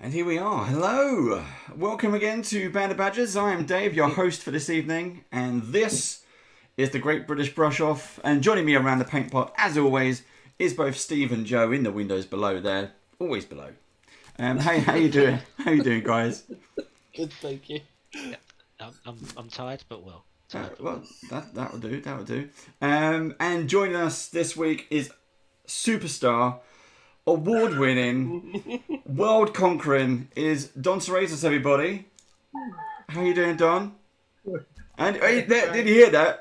And here we are. Hello. Welcome again to Band of Badgers. I am Dave, your host for this evening. And this is the Great British Brush Off. And joining me around the paint pot, as always, is both Steve and Joe in the windows below there. Always below. Hey, how you doing? How you doing, guys? Good, thank you. Yeah, I'm tired, but well. Well, that'll do. That'll do. And joining us this week is superstar, award-winning, world-conquering is Don SURATOS, everybody. How you doing, Don? And did you hear that?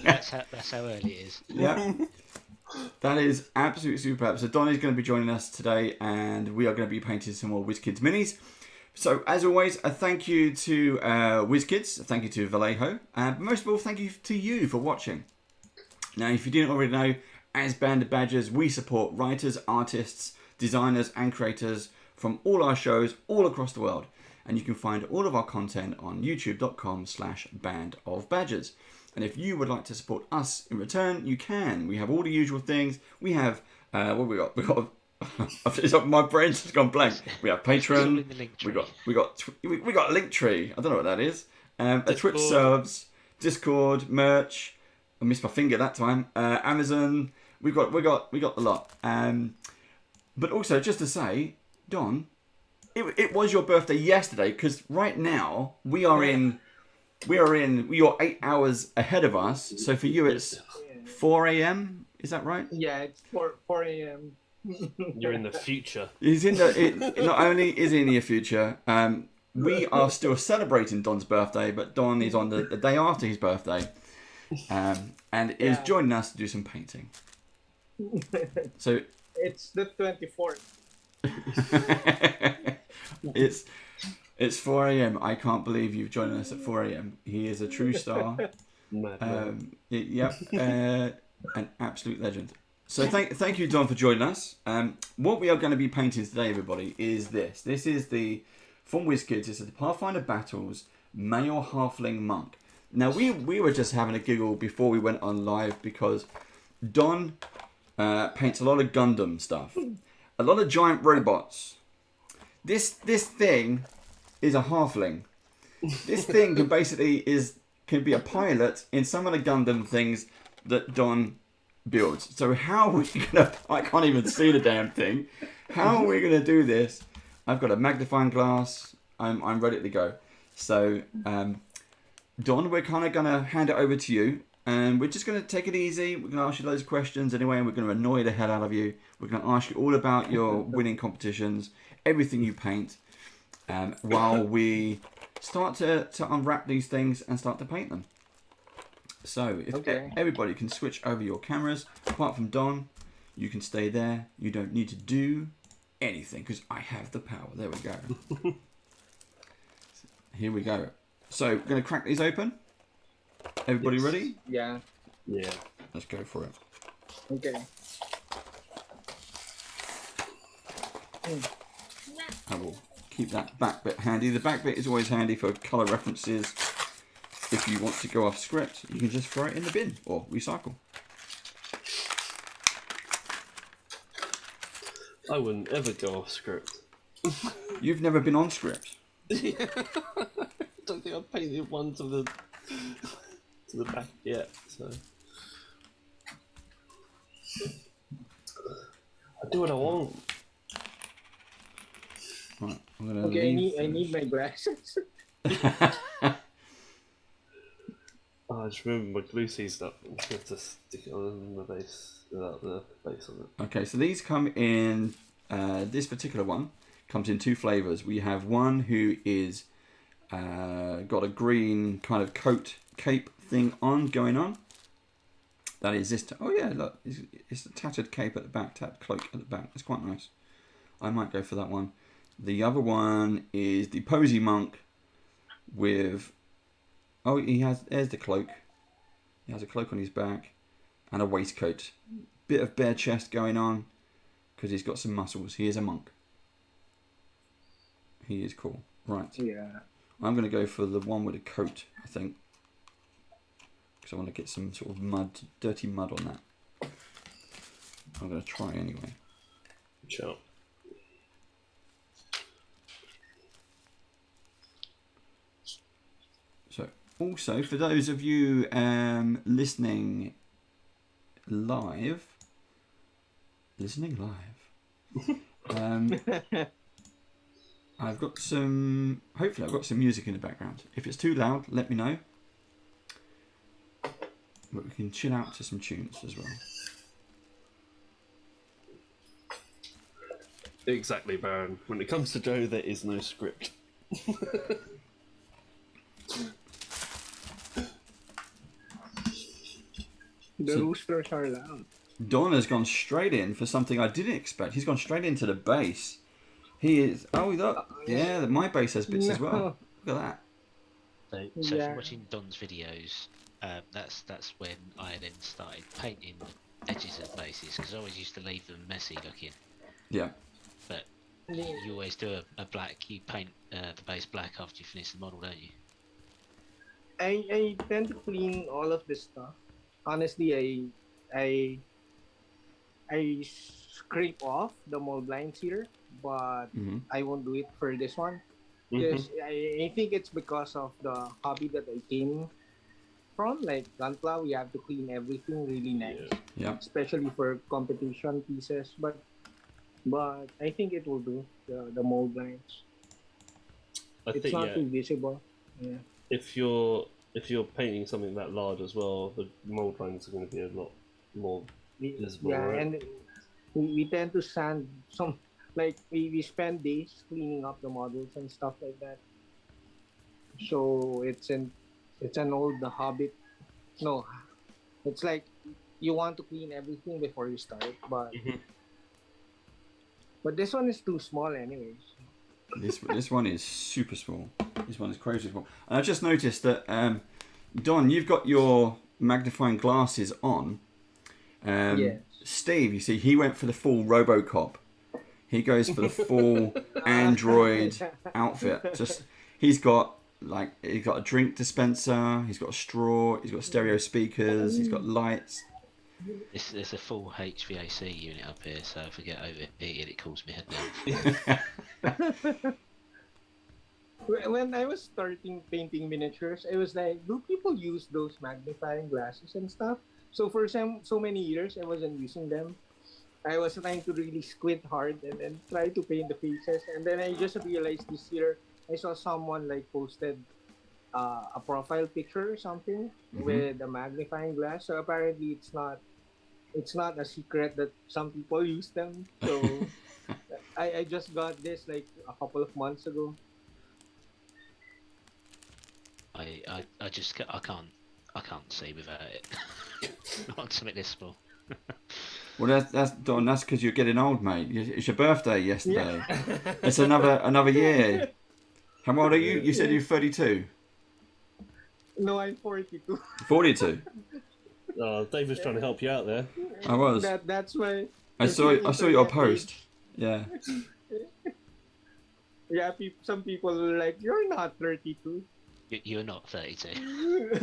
That's how early it is. Yeah. That is absolutely superb. So Don is going to be joining us today, and we are going to be painting some more WizKids minis. So as always, a thank you to WizKids, a thank you to Vallejo, and most of all, thank you to you for watching. Now, if you didn't already know, as Band of Badgers, we support writers, artists, designers, and creators from all our shows all across the world. And you can find all of our content on youtube.com/bandofbadgers. And if you would like to support us in return, you can. We have all the usual things. We have, what we got? We got, my brain's just gone blank. We have Patreon. We got Linktree. I don't know what that is. A Twitch subs, Discord, merch. I missed my finger that time. Amazon. We got a lot. But also, just to say, Don, it was your birthday yesterday, because right now you're 8 hours ahead of us. So for you, it's 4 a.m. Is that right? Yeah, it's 4 a.m. You're in the future. He's in the. Not only is he in the future, we are still celebrating Don's birthday, but Don is on the day after his birthday. And is joining us to do some painting. So it's the 24th. It's 4 a.m. I can't believe you've joined us at 4 a.m. He is a true star. An absolute legend. So thank you, Don, for joining us. What we are going to be painting today, everybody, is this. This is the from WizKids. It's the Pathfinder Battles Male Halfling Monk. Now, we were just having a giggle before we went on live because Don paints a lot of Gundam stuff. A lot of giant robots. This thing is a halfling. This thing can be a pilot in some of the Gundam things that Don builds. So how are we gonna... I can't even see the damn thing. How are we gonna do this? I've got a magnifying glass. I'm ready to go. So... Don, we're kind of going to hand it over to you. And we're just going to take it easy. We're going to ask you loads of questions anyway, and we're going to annoy the hell out of you. We're going to ask you all about your winning competitions, everything you paint, while we start to unwrap these things and start to paint them. So if everybody can switch over your cameras, apart from Don, you can stay there. You don't need to do anything because I have the power. There we go. Here we go. So we're going to crack these open. Everybody ready? Yeah. Yeah. Let's go for it. Okay. I will keep that back bit handy. The back bit is always handy for colour references. If you want to go off script, you can just throw it in the bin or recycle. I wouldn't ever go off script. You've never been on script. Yeah. I don't think I've painted one to the back yet, so I do what I want. Right, I'm gonna Okay, I need my glasses. Oh, I just remember my glue seized up. I have to stick it on the base without the base on it. Okay, so these come in. This particular one comes in two flavors. We have one who is got a green kind of coat cape thing going on. That is this. Oh yeah, look, it's a tattered cape at the back, tattered cloak at the back. It's quite nice. I might go for that one. The other one is the Posy Monk with. Oh, there's the cloak. He has a cloak on his back and a waistcoat. Bit of bare chest going on because he's got some muscles. He is a monk. He is cool. Right. Yeah. I'm going to go for the one with a coat, I think. Because I want to get some sort of mud, dirty mud on that. I'm going to try anyway. Sure. So, also, for those of you listening live, I've got some, hopefully I've got some music in the background. If it's too loud, let me know. But we can chill out to some tunes as well. Exactly, Baron. When it comes to Joe, there is no script. The roosters are loud. Don has gone straight in for something I didn't expect. He's gone straight into the bass. He is. Oh, look. Yeah, my bass has bits as well. Look at that. So Yeah. from watching Don's videos, that's when I then started painting the edges of bases because I always used to leave them messy looking. Yeah. But you always do a black. You paint the base black after you finish the model, don't you? I tend to clean all of this stuff. Honestly, I scrape off the mold lines here, but I won't do it for this one. Because I think it's because of the hobby that I came from. Like Gunpla, we have to clean everything really nice. Yeah. Especially for competition pieces. But I think it will do the mold lines. It's not too visible. Yeah. If you're painting something that large as well, the mold lines are going to be a lot more visible. Yeah, right? and we tend to sand some. Like we spend days cleaning up the models and stuff like that. So it's an old Hobbit. No, it's like you want to clean everything before you start, but this one is too small, anyways. This one is super small. This one is crazy small. And I just noticed that Don, you've got your magnifying glasses on. Yes. Steve, you see, he went for the full RoboCop. He goes for the full Android outfit. He's got a drink dispenser. He's got a straw. He's got stereo speakers. He's got lights. It's a full HVAC unit up here, so if I get overheated, it cools my head down. When I was starting painting miniatures, I was like, do people use those magnifying glasses and stuff? So for so many years, I wasn't using them. I was trying to really squint hard and try to paint the faces. And then I just realized this year, I saw someone like posted a profile picture or something Mm-hmm. with a magnifying glass. So apparently it's not a secret that some people use them. So I just got this like a couple of months ago. I just I can't see without it. Not something this small. Well, that's Don. That's because you're getting old, mate. It's your birthday Yeah. yesterday. It's another year. How old are you? Yeah. You said you're 32. No, I'm 42. 42. Dave was trying to help you out there. I was. That's my I saw your internet post. age. Yeah. Yeah, some people are like, you're not 32. You're not 32.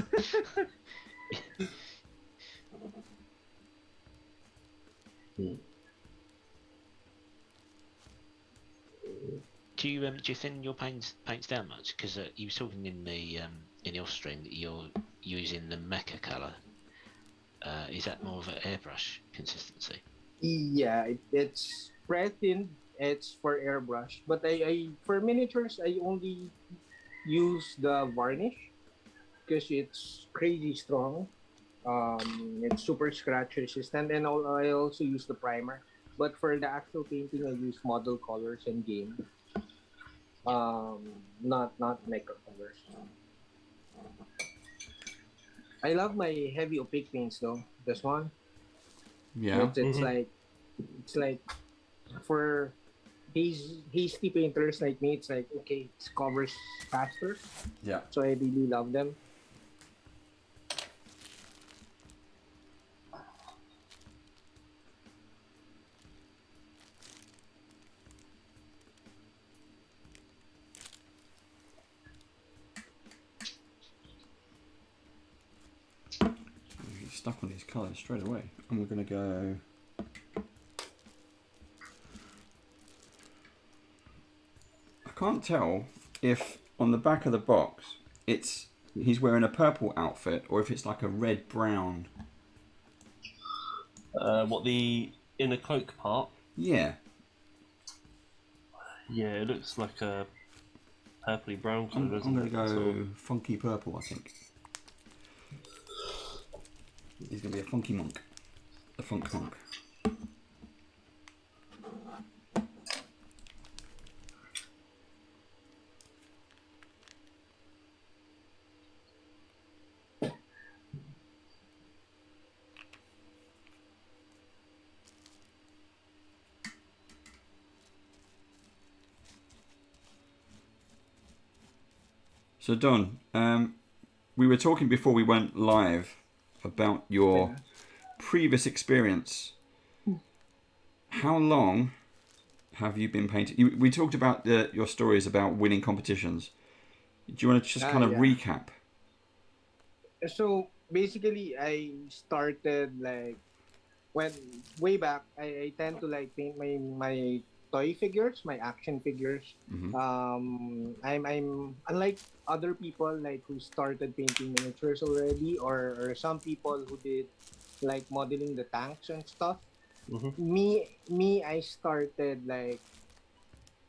Hmm. Do you thin your paints down much? Because you were talking in the off stream that you're using the mecha color. Is that more of an airbrush consistency? Yeah, it's pre-thin. It's for airbrush, but I for miniatures I only use the varnish because it's crazy strong. It's super scratch resistant, and I also use the primer. But for the actual painting, I use model colors and game. Not makeup colors. I love my heavy opaque paints though. This one, Yeah. it's like for hasty painters like me, it's like okay, it covers faster. Yeah. So I really love them. He's stuck on his colours straight away. And we're going to go... I can't tell if on the back of the box he's wearing a purple outfit or if it's like a red-brown. What the inner cloak part? Yeah. Yeah, it looks like a purpley brown I'm colour, doesn't going it? to go Sort of. funky purple, I think. He's going to be a funky monk. A funk monk. So Don, we were talking before we went live about your Yeah. previous experience. How long have you been painting? We talked about your stories about winning competitions. Do you want to just kind of Yeah. recap? So basically, I started like when way back. I tend to like paint my toy figures, my action figures. Hmm. I'm unlike other people like who started painting miniatures already, or some people who did like modeling the tanks and stuff. Mhm. Me, I started like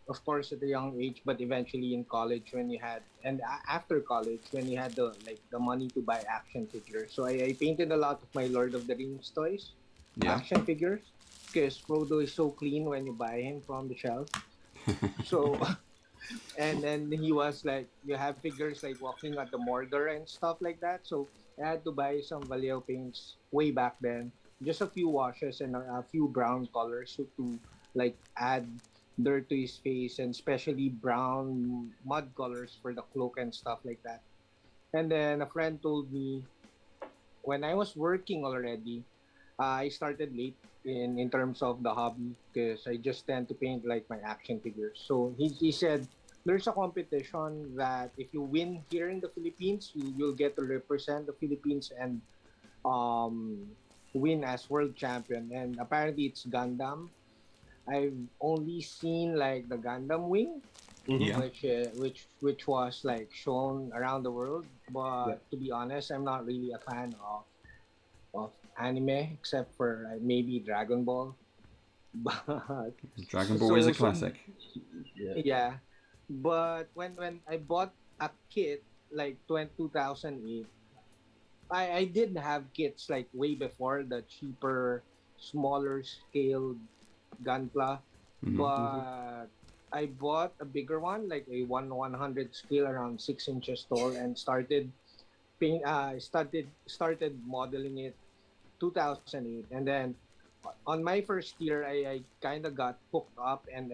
of course at a young age, but eventually in college when you had after college when you had the money to buy action figures. So I painted a lot of my Lord of the Rings toys, Yeah. action figures, because Frodo is so clean when you buy him from the shelf. So and then he was like you have figures like walking at the Mordor and stuff like that. So I had to buy some Vallejo paints way back then, just a few washes and a few brown colors to like add dirt to his face, and especially brown mud colors for the cloak and stuff like that. And then a friend told me when I was working already, I started late in terms of the hobby because I just tend to paint like my action figures. So he said there's a competition that if you win here in the Philippines, you'll get to represent the Philippines and um, win as world champion. And apparently it's Gundam. I've only seen like the Gundam wing, Mhm. Yeah. which was like shown around the world. Yeah. But to be honest, I'm not really a fan of anime except for like, maybe Dragon Ball. But Dragon Ball is a so classic. Yeah. yeah. But when I bought a kit like 2008, I did have kits like way before the cheaper, smaller scale Gunpla, Mm-hmm. but I bought a bigger one, like a 1/100 scale, around 6 inches tall, and started modeling it 2008, and then on my first year, I kind of got hooked up and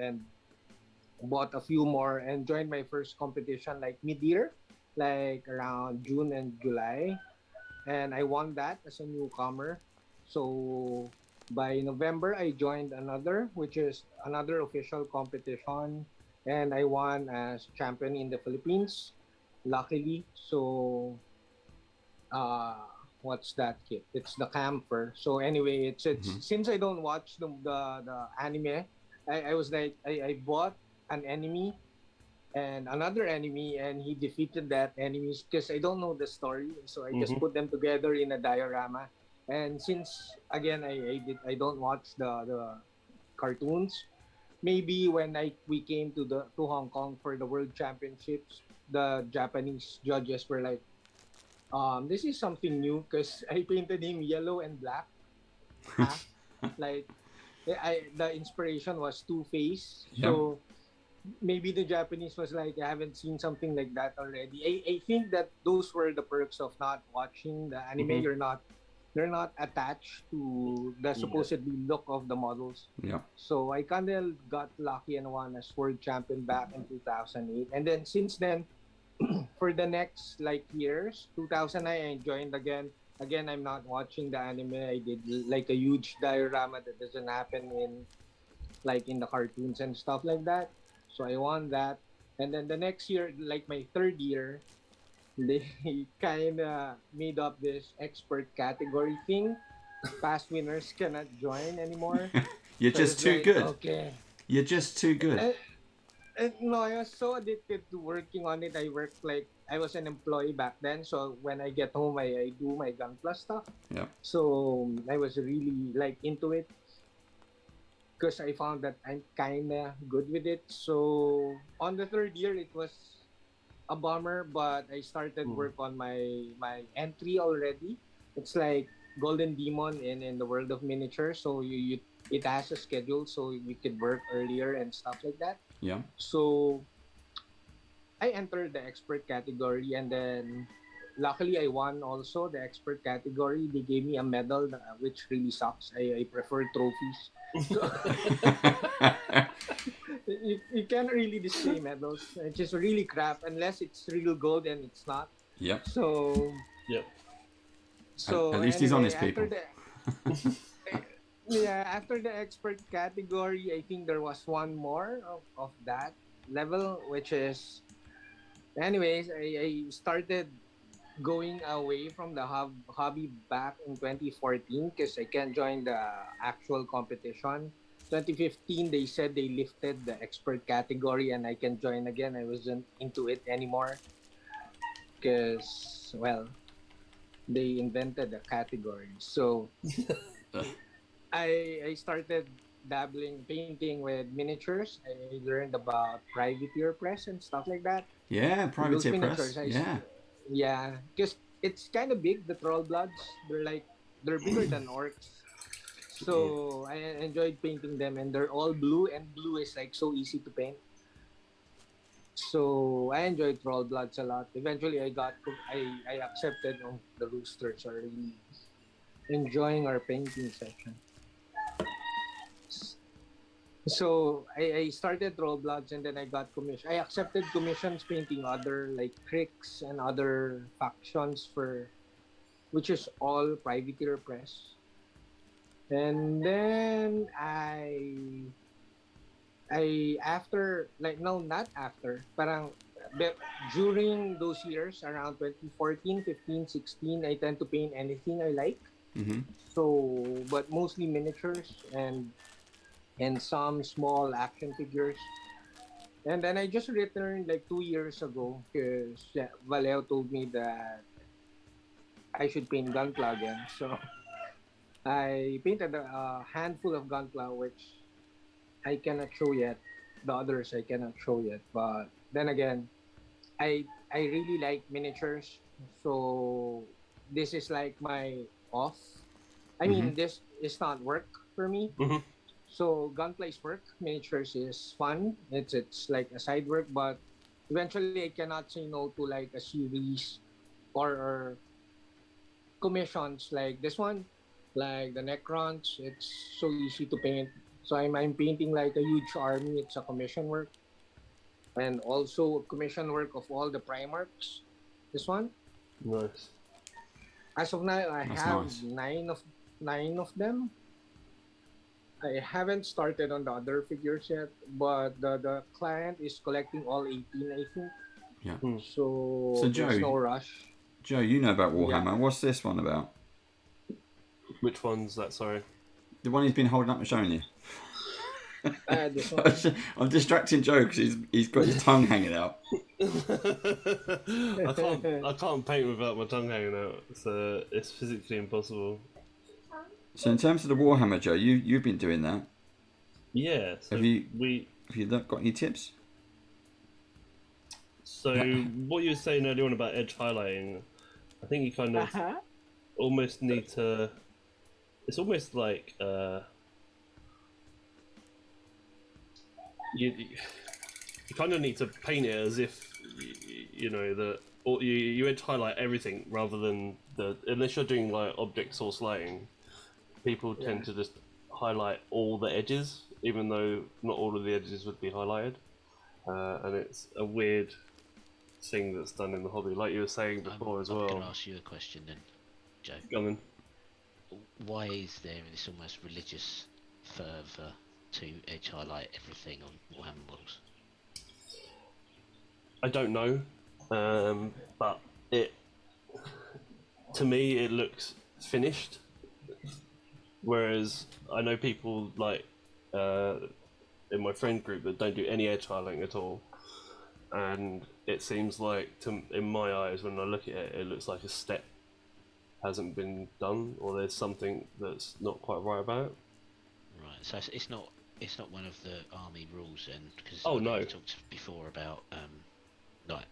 bought a few more and joined my first competition like mid-year, like around June and July, and I won that as a newcomer. So by November, I joined another, which is another official competition, and I won as champion in the Philippines. Luckily, so uh, what's that kit? It's the camphor. So anyway, it's Mm-hmm. since I don't watch the anime, I was like I bought an enemy and another enemy, and he defeated that enemy because I don't know the story, so I just Mm-hmm. put them together in a diorama. And since again I don't watch the cartoons, maybe when I we came to Hong Kong for the World Championships, the Japanese judges were like, this is something new because I painted him yellow and black half, like the inspiration was Two Face, Yep. so maybe the Japanese was like, I haven't seen something like that already. I think that those were the perks of not watching the anime. Mm-hmm. You're not attached to the Yeah. supposedly look of the models. Yep. So I kind of got lucky and won as world champion back in 2008. And then since then, for the next like years, 2009, I joined again. Again, I'm not watching the anime. I did like a huge diorama that doesn't happen in like in the cartoons and stuff like that. So I won that. And then the next year, like my third year, they kind of made up this expert category thing. Past winners cannot join anymore. You're So I just was too like, good. okay. You're just too good. And, and no, I was so addicted to working on it. I worked like I was an employee back then. So when I get home, I do my Gun Plus stuff. Yep. So I was really like into it because I found that I'm kind of good with it. So on the third year, it was a bummer, but I started Mm. work on my entry already. It's like Golden Demon in the world of miniature. So you it has a schedule, so you could work earlier and stuff like that. Yeah. So I entered the expert category, and then luckily I won also the expert category. They gave me a medal, which really sucks. I prefer trophies. So you can't really display medals. It's just really crap unless it's real gold, and it's not. Yep. So Yep. At least he's anyway, honest, people. after the expert category, I think there was one more of that level, which is anyways, I started going away from the hobby back in 2014 because I can't join the actual competition. 2015, they said they lifted the expert category and I can join again. I wasn't into it anymore because, well, they invented the category. So I started dabbling painting with miniatures. I learned about privateer press and stuff like that. Yeah, With those privateer miniatures, press. Yeah. yeah, because it's kind of big. The troll bloods, they're bigger than orcs. Yeah. So I enjoyed painting them, and they're all blue, and blue is like so easy to paint. So I enjoyed troll bloods a lot. Eventually, I accepted. Oh, the roosters are really enjoying our painting session. So I started troll bloods, and then I got commission. I accepted commissions painting other like tricks and other factions for which is all privateer press. And then I after like no not after parang but during those years around 2014, 15, 16, I tend to paint anything I like. Mm-hmm. So but mostly miniatures and some small action figures. And then I just returned like 2 years ago because Valeo told me that I should paint Gunpla again. So I painted a handful of Gunpla, which I cannot show yet. The others I cannot show yet. But then again, I I really like miniatures, so this is like my off. I Mm-hmm. mean, this is not work for me. Mhm. So gunplay is work. Miniatures is fun. It's like a side work, but eventually I cannot say no to like a series or commissions like this one, like the Necrons. It's so easy to paint. So I'm painting like a huge army. It's a commission work, and also commission work of all the Primarchs. This one. Nice. As of now, I That's have nice. nine of them. I haven't started on the other figures yet, but the client is collecting all 18, I think. Yeah. Hmm. So So there's Joe, no rush. Joe, you know about Yeah. Warhammer. What's this one about? Which one's that? Sorry. The one he's been holding up and showing you. This one. I'm distracting Joe because he's got his tongue hanging out. I can't paint without my tongue hanging out. It's physically impossible. So in terms of the Warhammer, Joe, you've been doing that. Yeah. So Have you we. got any tips? So what you were saying earlier on about edge highlighting, I think you kind of almost need to. It's almost like you kind of need to paint it as if you know that, or you edge highlight everything rather than unless you're doing like object source lighting. People tend to just highlight all the edges, even though not all of the edges would be highlighted, and it's a weird thing that's done in the hobby, like you were saying before as I'm well. going to ask you a question then, Joe. Go on then. Why is there this almost religious fervour to edge highlight everything on Warhammer models? I don't know, but it to me it looks finished. Whereas I know people like in my friend group that don't do any edge highlighting at all, and it seems like in my eyes when I look at it, it looks like a step hasn't been done, or there's something that's not quite right about it. Right, so it's not one of the army rules then, because Oh, I know no. you talked before about like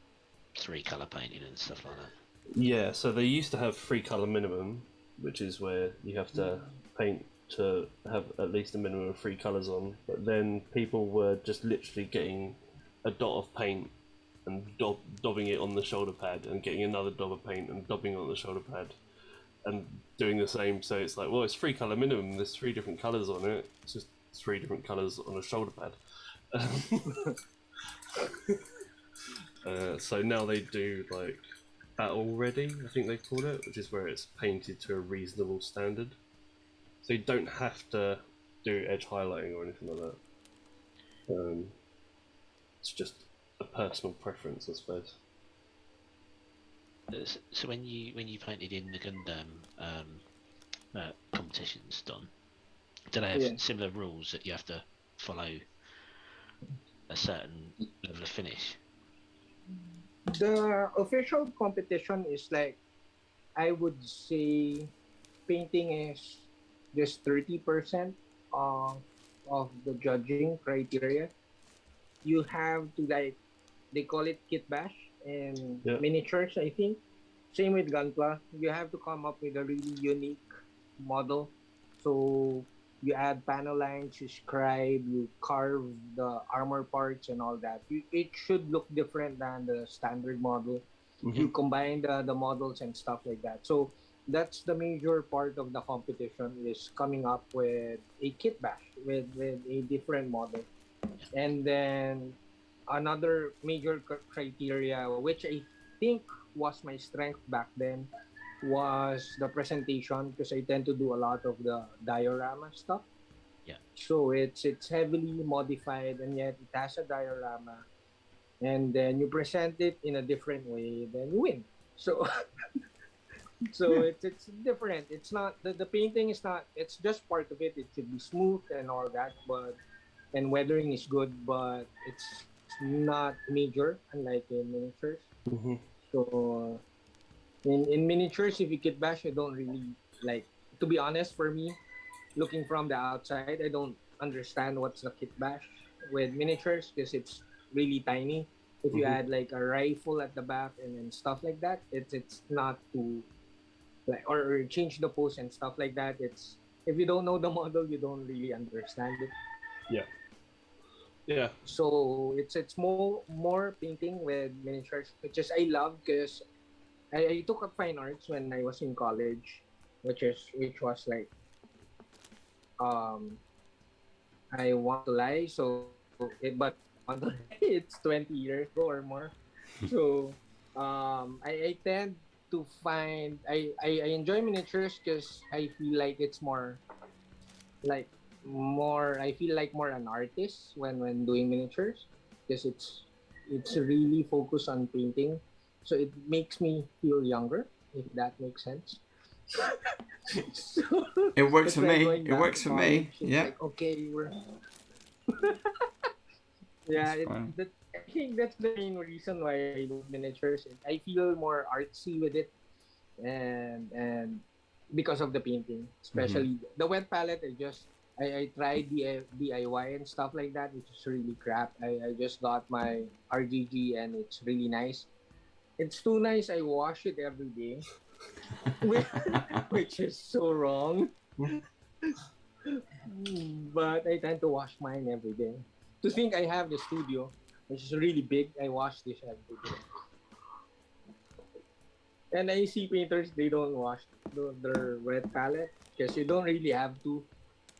3-colour painting and stuff like that. Yeah, so they used to have 3 color minimum, which is where you have to paint to have at least a minimum of 3 colors on. But then people were just literally getting a dot of paint and daubing it on the shoulder pad, and getting another dot of paint and daubing it on the shoulder pad, and doing the same. So it's like, well, it's 3 color minimum. There's 3 different colors on it. It's just 3 different colors on a shoulder pad. So now they do like battle ready, I think they call it, which is where it's painted to a reasonable standard. So you don't have to do edge highlighting or anything like that. It's just a personal preference, I suppose. So when you painted in the Gundam competitions, Don, do they have Yeah. similar rules that you have to follow a certain level of finish? The official competition is like, I would say painting is just 30% of the judging criteria. You have to like, they call it kit bash in Yeah. miniatures, I think. Same with Gunpla. You have to come up with a really unique model. So you add panel lines, you scribe, you carve the armor parts and all that. It should look different than the standard model. You Mm-hmm. combine the models and stuff like that. So that's the major part of the competition, is coming up with a kit bash with a different model. And then another major criteria, which I think was my strength back then, was the presentation, because I tend to do a lot of the diorama stuff. Yeah. So it's heavily modified, and yet it has a diorama, and then you present it in a different way, then you win. So so it's different. It's not the painting is not. It's just part of it. It should be smooth and all that, but and weathering is good, but it's not major, unlike in miniatures. Mm-hmm. So in miniatures, if you kit bash, I don't really like. To be honest, for me, looking from the outside, I don't understand what's the kit bash with miniatures, because it's really tiny. if you Mhm. add like a rifle at the back and then stuff like that, it's not too like or change the pose and stuff like that. It's if you don't know the model, you don't really understand it. Yeah. Yeah. So it's more painting with miniatures, which is I love because I took up fine arts when I was in college, which was like um I want to lie, but I want to lie. It's 20 years ago or more. So I tend to find I enjoy miniatures because I feel like it's like more I feel like more an artist when doing miniatures because it's really focused on painting, so it makes me feel younger, if that makes sense. So It works that's for why me. going It back to works for me. college, it's Yeah. like okay, we're It's yeah. fine. I think that's the main reason why I love miniatures. I feel more artsy with it, and because of the painting, Hmm. especially the wet palette. I tried the DIY and stuff like that, which is really crap. I just got my RGG and it's really nice. It's too nice. I wash it every day, which is so wrong. But I tend to wash mine every day. To think I have the studio, which is really big, I wash this every day. And I see painters, they don't wash their wet palette because you don't really have to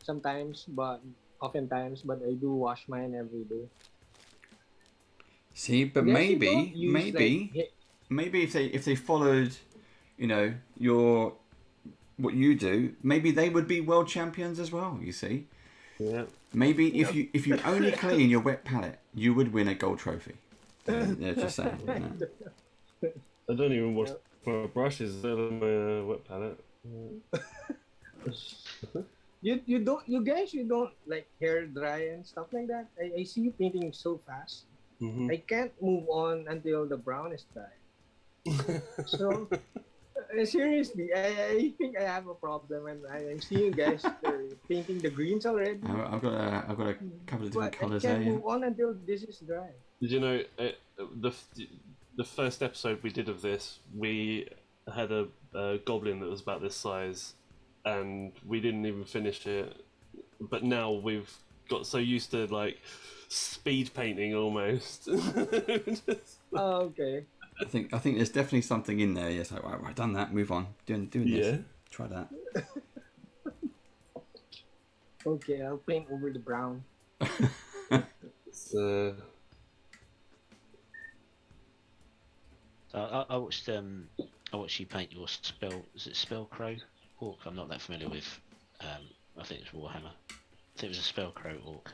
sometimes, but oftentimes, but I do wash mine every day. See, I but guess you don't maybe, use like maybe, maybe if they followed, your what you do, maybe they would be world champions as well. You see, Yeah. maybe no. if you only clean your wet palette, you would win a gold trophy. Yeah, just saying. No. I don't even wash No. my brushes, let alone my wet palette. You guys you don't like hair dry and stuff like that. I see you painting so fast. Mm-hmm. I can't move on until the brown is dry. So seriously, I think I have a problem when I'm seeing you guys painting the greens already, I've got a couple of different but I colours there. can't Yeah. move on until this is dry. Did you know the the first episode we did of this, we had a goblin that was about this size, and we didn't even finish it. But now we've got so used to like speed painting almost. Oh, okay. I think there's definitely something in there. Yes, like, right, done that. Move on. Doing this. Yeah. Try that. Okay, I'll paint over the brown. It's, So I watched you paint your spell. Is it Spellcrow orc? I'm not that familiar with. I think it's Warhammer. So it was a Spellcrow orc,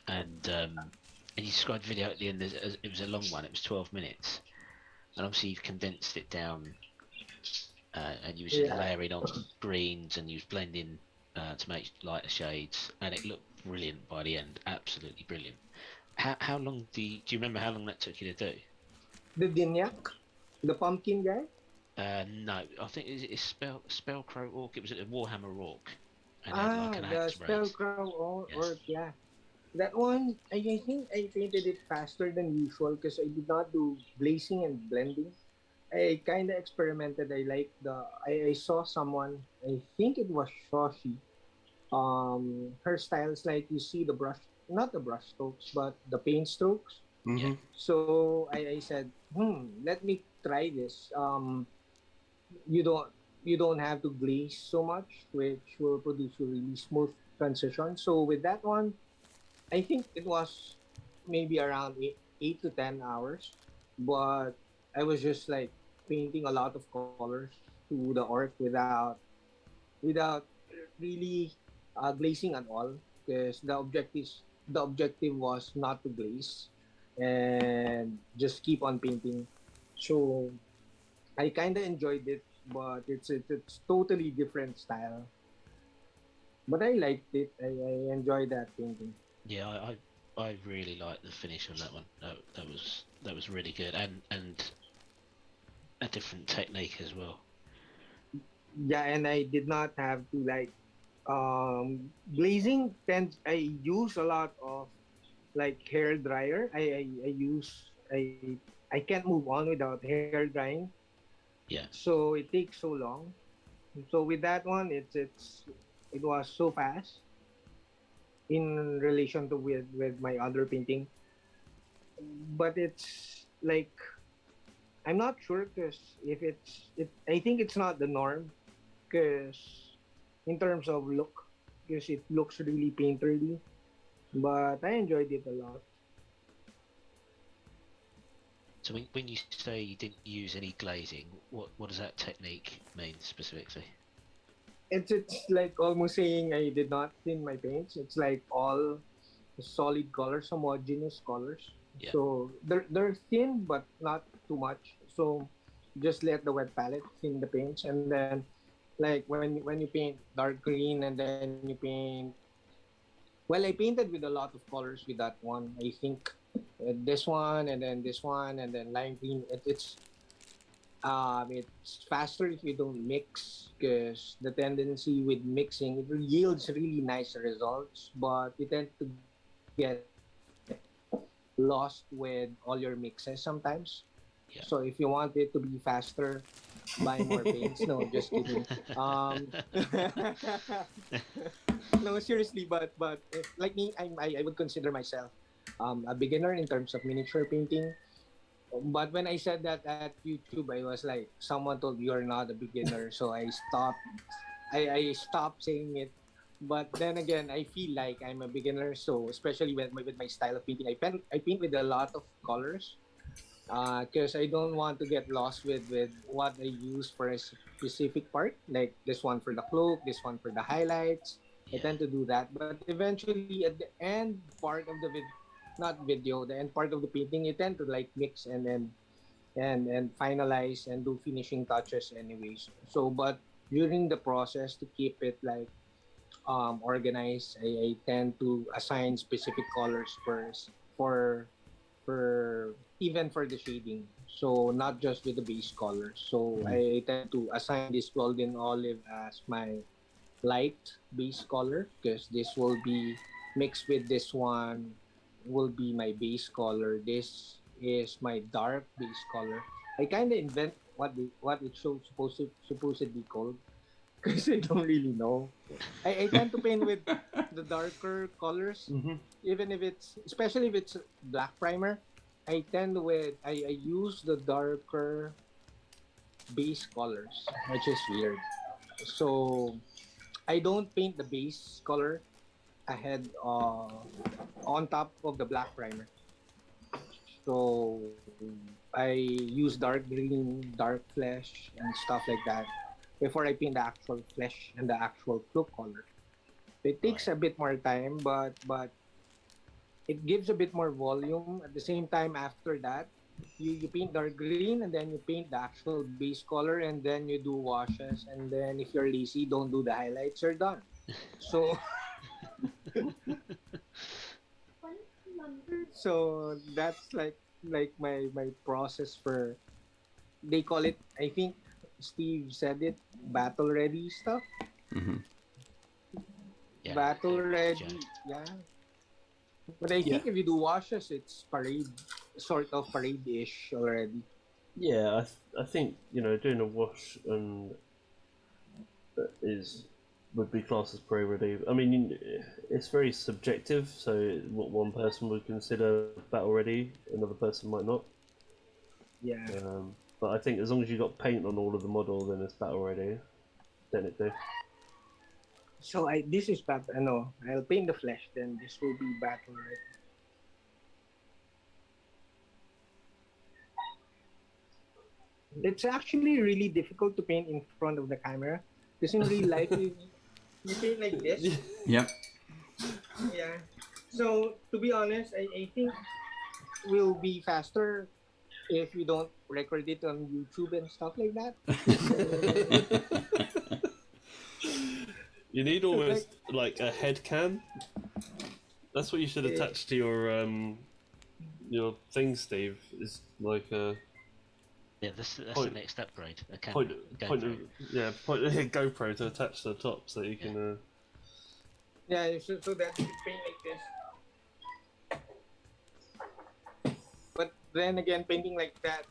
and you described the video at the end. It was a long one. It was 12 minutes, and obviously you've condensed it down, and you was Yeah. layering on greens and you was blending to make lighter shades, and it looked brilliant by the end. Absolutely brilliant. How long do you remember how long that took you to do? The Dinyak, the pumpkin guy. No, I think it's Spellcrow orc. It was a Warhammer orc, and he had like Ah, an the axe raise. Spellcrow or Yes. yeah. That one, I think I painted it faster than usual because I did not do glazing and blending. I kind of experimented. I saw someone, I think it was Shoshi. Her style is like you see the brush, not the brush strokes, but the paint strokes. Yeah. mm-hmm. So I said, let me try this. You don't you don't have to glaze so much, which will produce a really smooth transition. So with that one, I think it was maybe around 8 to 10 hours, but I was just like painting a lot of colors to the orc without really glazing at all because the objective was not to glaze and just keep on painting. So I kind of enjoyed it, but it's totally different style. But I liked it. I enjoyed that painting. Yeah, I really liked the finish on that one. That was really good, and a different technique as well. Yeah, and I did not have to like glazing tends I use a lot of like hair dryer. I can't move on without hair drying, Yeah. so it takes so long. So with that one, it was so fast in relation to with my other painting, but it's like I'm not sure because if I think it's not the norm because in terms of look, because it looks really painterly, but I enjoyed it a lot. So when you say you didn't use any glazing, what does that technique mean specifically? It's like almost saying I did not thin my paints. It's like all solid colors, homogeneous colors. Yeah. So they're thin but not too much. So just let the wet palette thin the paints, and then like when you paint dark green and then you paint. Well, I painted with a lot of colors with that one. I think this one and then this one and then lime green. It's faster if you don't mix because the tendency with mixing it yields really nice results, but you tend to get lost with all your mixes sometimes. So if you Yeah. want it to be faster, buy more paints. No, just kidding. Um, no, seriously, but if, like me, I would consider myself a beginner in terms of miniature painting. But when I said that at YouTube, I was like, someone told me you're not a beginner, so I stopped. I stopped saying it. But then again, I feel like I'm a beginner, so especially with my style of painting, I paint with a lot of colors because I don't want to get lost with what I use for a specific part, like this one for the cloak, this one for the highlights. I Yeah. tend to do that, but eventually at the end part of the not video, the end part of the painting, you tend to like mix and finalize and do finishing touches anyways. So, but during the process to keep it like organized, I tend to assign specific colors first for even for the shading. So not just with the base color. So I tend to assign this golden olive as my light base color because this will be mixed with this one will be my base color. This is my dark base color. I kind of invent what it shows supposedly called because I don't really know. I tend to paint with the darker colors, Hmm. even if it's especially if it's black primer. I use the darker base colors, which is weird. So I don't paint the base color ahead on top of the black primer. So I use dark green, dark flesh, and stuff like that before I paint the actual flesh and the actual cloak color. It takes Right. a bit more time, but it gives a bit more volume. At the same time, after that, you paint dark green and then you paint the actual base color and then you do washes and then if you're lazy, don't do the highlights. You're done. So so that's like my process for they call it. I think Steve said it battle ready stuff. Yeah. Battle Joe. ready, yeah. But I Yeah, think if you do washes, it's parade, sort of parade-ish already. yeah. I think doing a wash and is would be classed as pro-ready. I mean, it's very subjective. So what one person would consider battle ready, another person might not. Yeah. But I think as long as you got paint on all of the model, then it's battle ready. Then it do. So this is battle. No, I'll paint the flesh. Then this will be battle ready. It's actually really difficult to paint in front of the camera because in real life you paint like this. Yep. Yeah. So to be honest, I think will be faster if you don't record it on YouTube and stuff like that. You need Like, almost like a head cam. That's what you should eh, attach to your thing, Steve. Is like a Yeah. That's the point next upgrade. A point camera. A point of GoPro. point a GoPro to attach to the top so that you Yeah. can. yeah, so that you paint like this. then again, painting like that,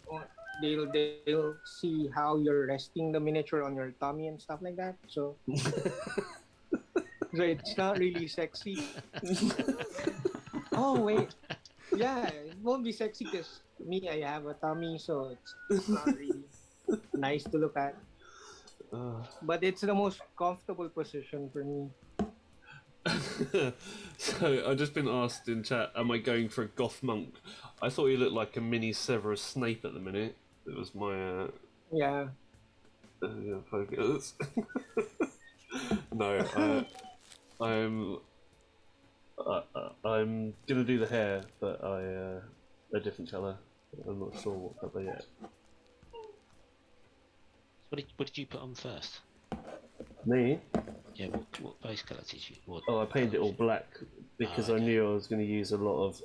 they'll see how you're resting the miniature on your tummy and stuff like that. So it's not really sexy. Oh wait, yeah, it won't be sexy because me, I have a tummy, so it's not really nice to look at. Uh, But it's the most comfortable position for me. so I've just been asked in chat, am I going for a goth monk? I thought you looked like a mini Severus Snape at the minute. It was my Yeah. focus. No, I'm I'm gonna do the hair, but a different colour. I'm not sure what colour yet. What did you put on first? Me? Yeah, what base colour did you? What Oh, I painted it all colour black because Oh, I okay. knew I was going to use a lot of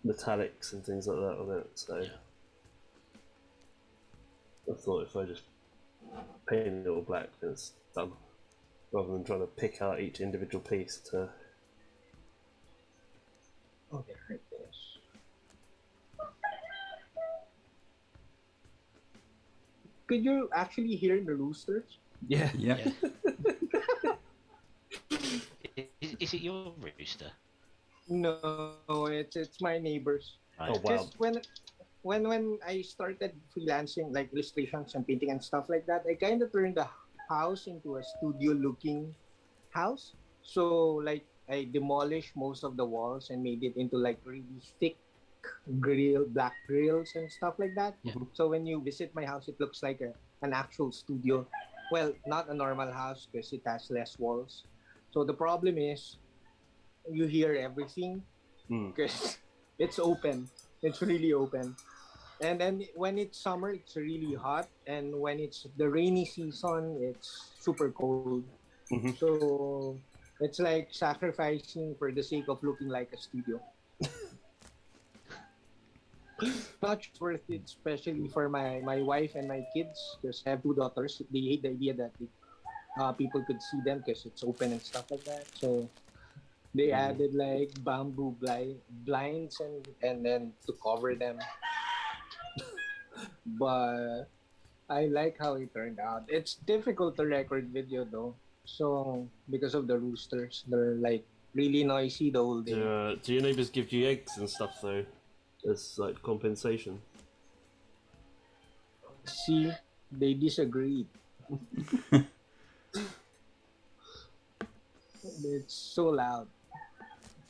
metallics and things like that on it. So Yeah. I thought if I just painted it all black, then it's done. Rather than trying to pick out each individual piece to. Okay, like this. Could you actually hear the roosters? Yeah. Yeah. Is it your rooster? No, it's my neighbors. Right. Oh wow. Just when I started freelancing like illustrations and painting and stuff like that, I kind of turned the house into a studio looking house. So like I demolished most of the walls and made it into like really thick black grills and stuff like that. Yeah. So when you visit my house, it looks like an actual studio. Well, not a normal house because it has less walls. So the problem is you hear everything Mm. because it's open. It's really open. And then when it's summer, it's really hot, and when it's the rainy season, it's super cold. Mhm. So it's like sacrificing for the sake of looking like a studio. Not worth it, especially for my wife and my kids, because I have two daughters. They hate the idea that people could see them because it's open and stuff like that. So they added like bamboo blinds and then to cover them. But I like how it turned out. It's difficult to record video though. So because of the roosters, they're like really noisy the whole day. Do your neighbours give you eggs and stuff though, as like compensation? See, they disagreed. It's so loud.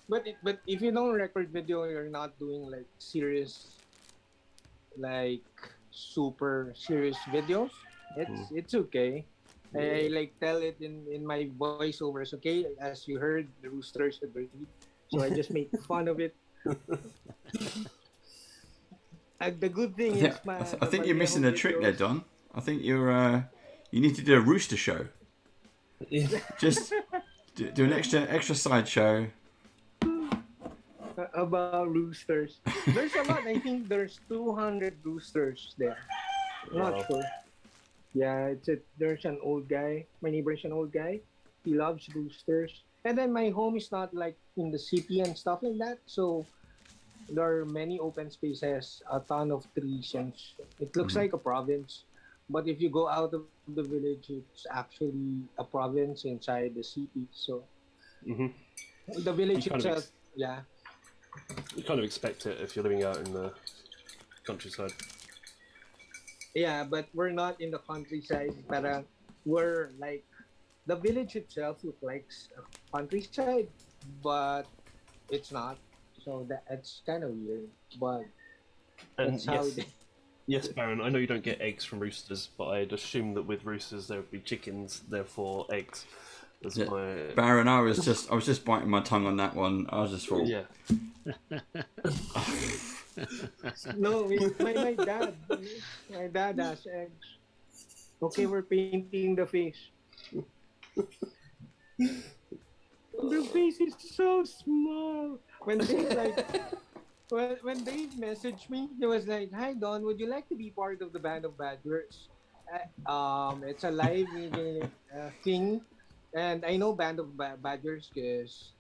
But if you don't record video, you're not doing like serious, like super serious videos. It's okay. I like tell it in my voiceovers. Okay, as you heard, the roosters agreed, so I just make fun of it. And the good thing is I think you're missing a trick there, Don. I think you need to do a rooster show. Just do an extra side show. About roosters. There's a lot. I think there's 200 roosters there. I'm not sure. Yeah, there's an old guy. My neighbor is an old guy. He loves roosters. And then my home is not like in the city and stuff like that. So there are many open spaces, a ton of trees, and it looks like a province. But if you go out of the village, it's actually a province inside the city. So the village itself, yeah. You kind of expect it if you're living out in the countryside. Yeah, but we're not in the countryside. Parang we're like the village itself looks like a countryside, but it's not. So that's kind of weird. But And that's how it. yes, Baron. I know you don't get eggs from roosters, but I'd assume that with roosters there would be chickens, therefore eggs. That's my... Baron, I was just biting my tongue on that one. I was just thought. Yeah. No, my dad has eggs. Okay, we're painting the face. The face is so small. When they messaged me, he was like, "Hi Don, would you like to be part of the band of Badgers? It's a live thing, and I know band of Badgers because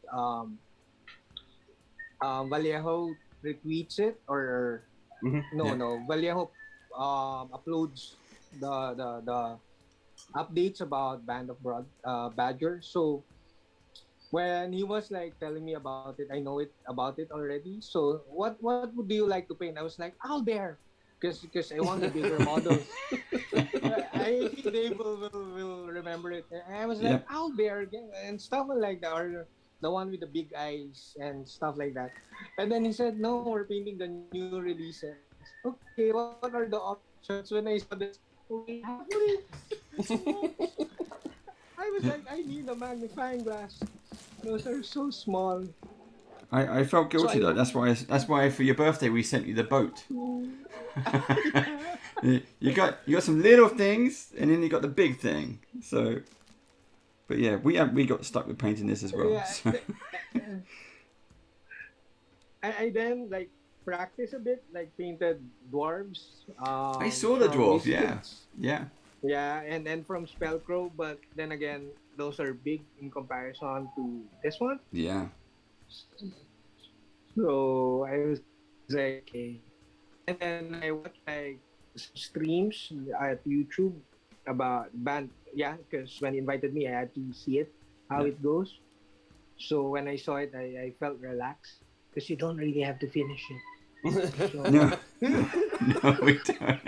Vallejo retweets it or no Yeah. no Vallejo uploads the updates about Band of Badger. So when he was like telling me about it, I know it about it already. So what would do you like to paint? I was like owlbear, because I want the bigger models. I think Dave will remember it. And I was like Yep. owlbear again and stuff like that, or the one with the big eyes and stuff like that. And then he said, "No, we're painting the new releases." Okay, what are the options? When I saw this, wait, halflings. I was like, I need a magnifying glass. Those are so small. I felt So guilty though. That's why for your birthday we sent you the boat. yeah. You got some little things, and then you got the big thing. So, but yeah, we got stuck with painting this as well. Yeah. So. I then like practice a bit, like painted dwarves I saw the from dwarf. Yeah, Wizkids. yeah, Yeah, and then from Spellcrow, but then again, those are big in comparison to this one. yeah. So I was like, okay. And then I watched like streams at YouTube about band. Yeah, because when he invited me, I had to see it, how Yeah. it goes. So when I saw it, I felt relaxed because you don't really have to finish it. So, No, no, we don't.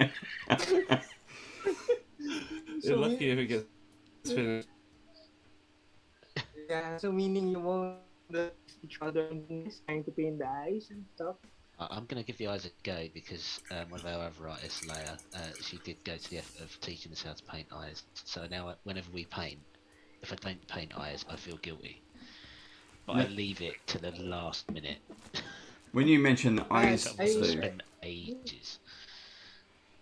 You're so lucky if it gets finished. yeah, so meaning you won't text each other and things, trying to paint the eyes and stuff. I'm going to give the eyes a go because one of our other artists, Leia, she did go to the effort of teaching us how to paint eyes. So now, whenever we paint, if I don't paint eyes, I feel guilty. But I leave it to the last minute. When you mention eyes, So I will Stu, spend ages.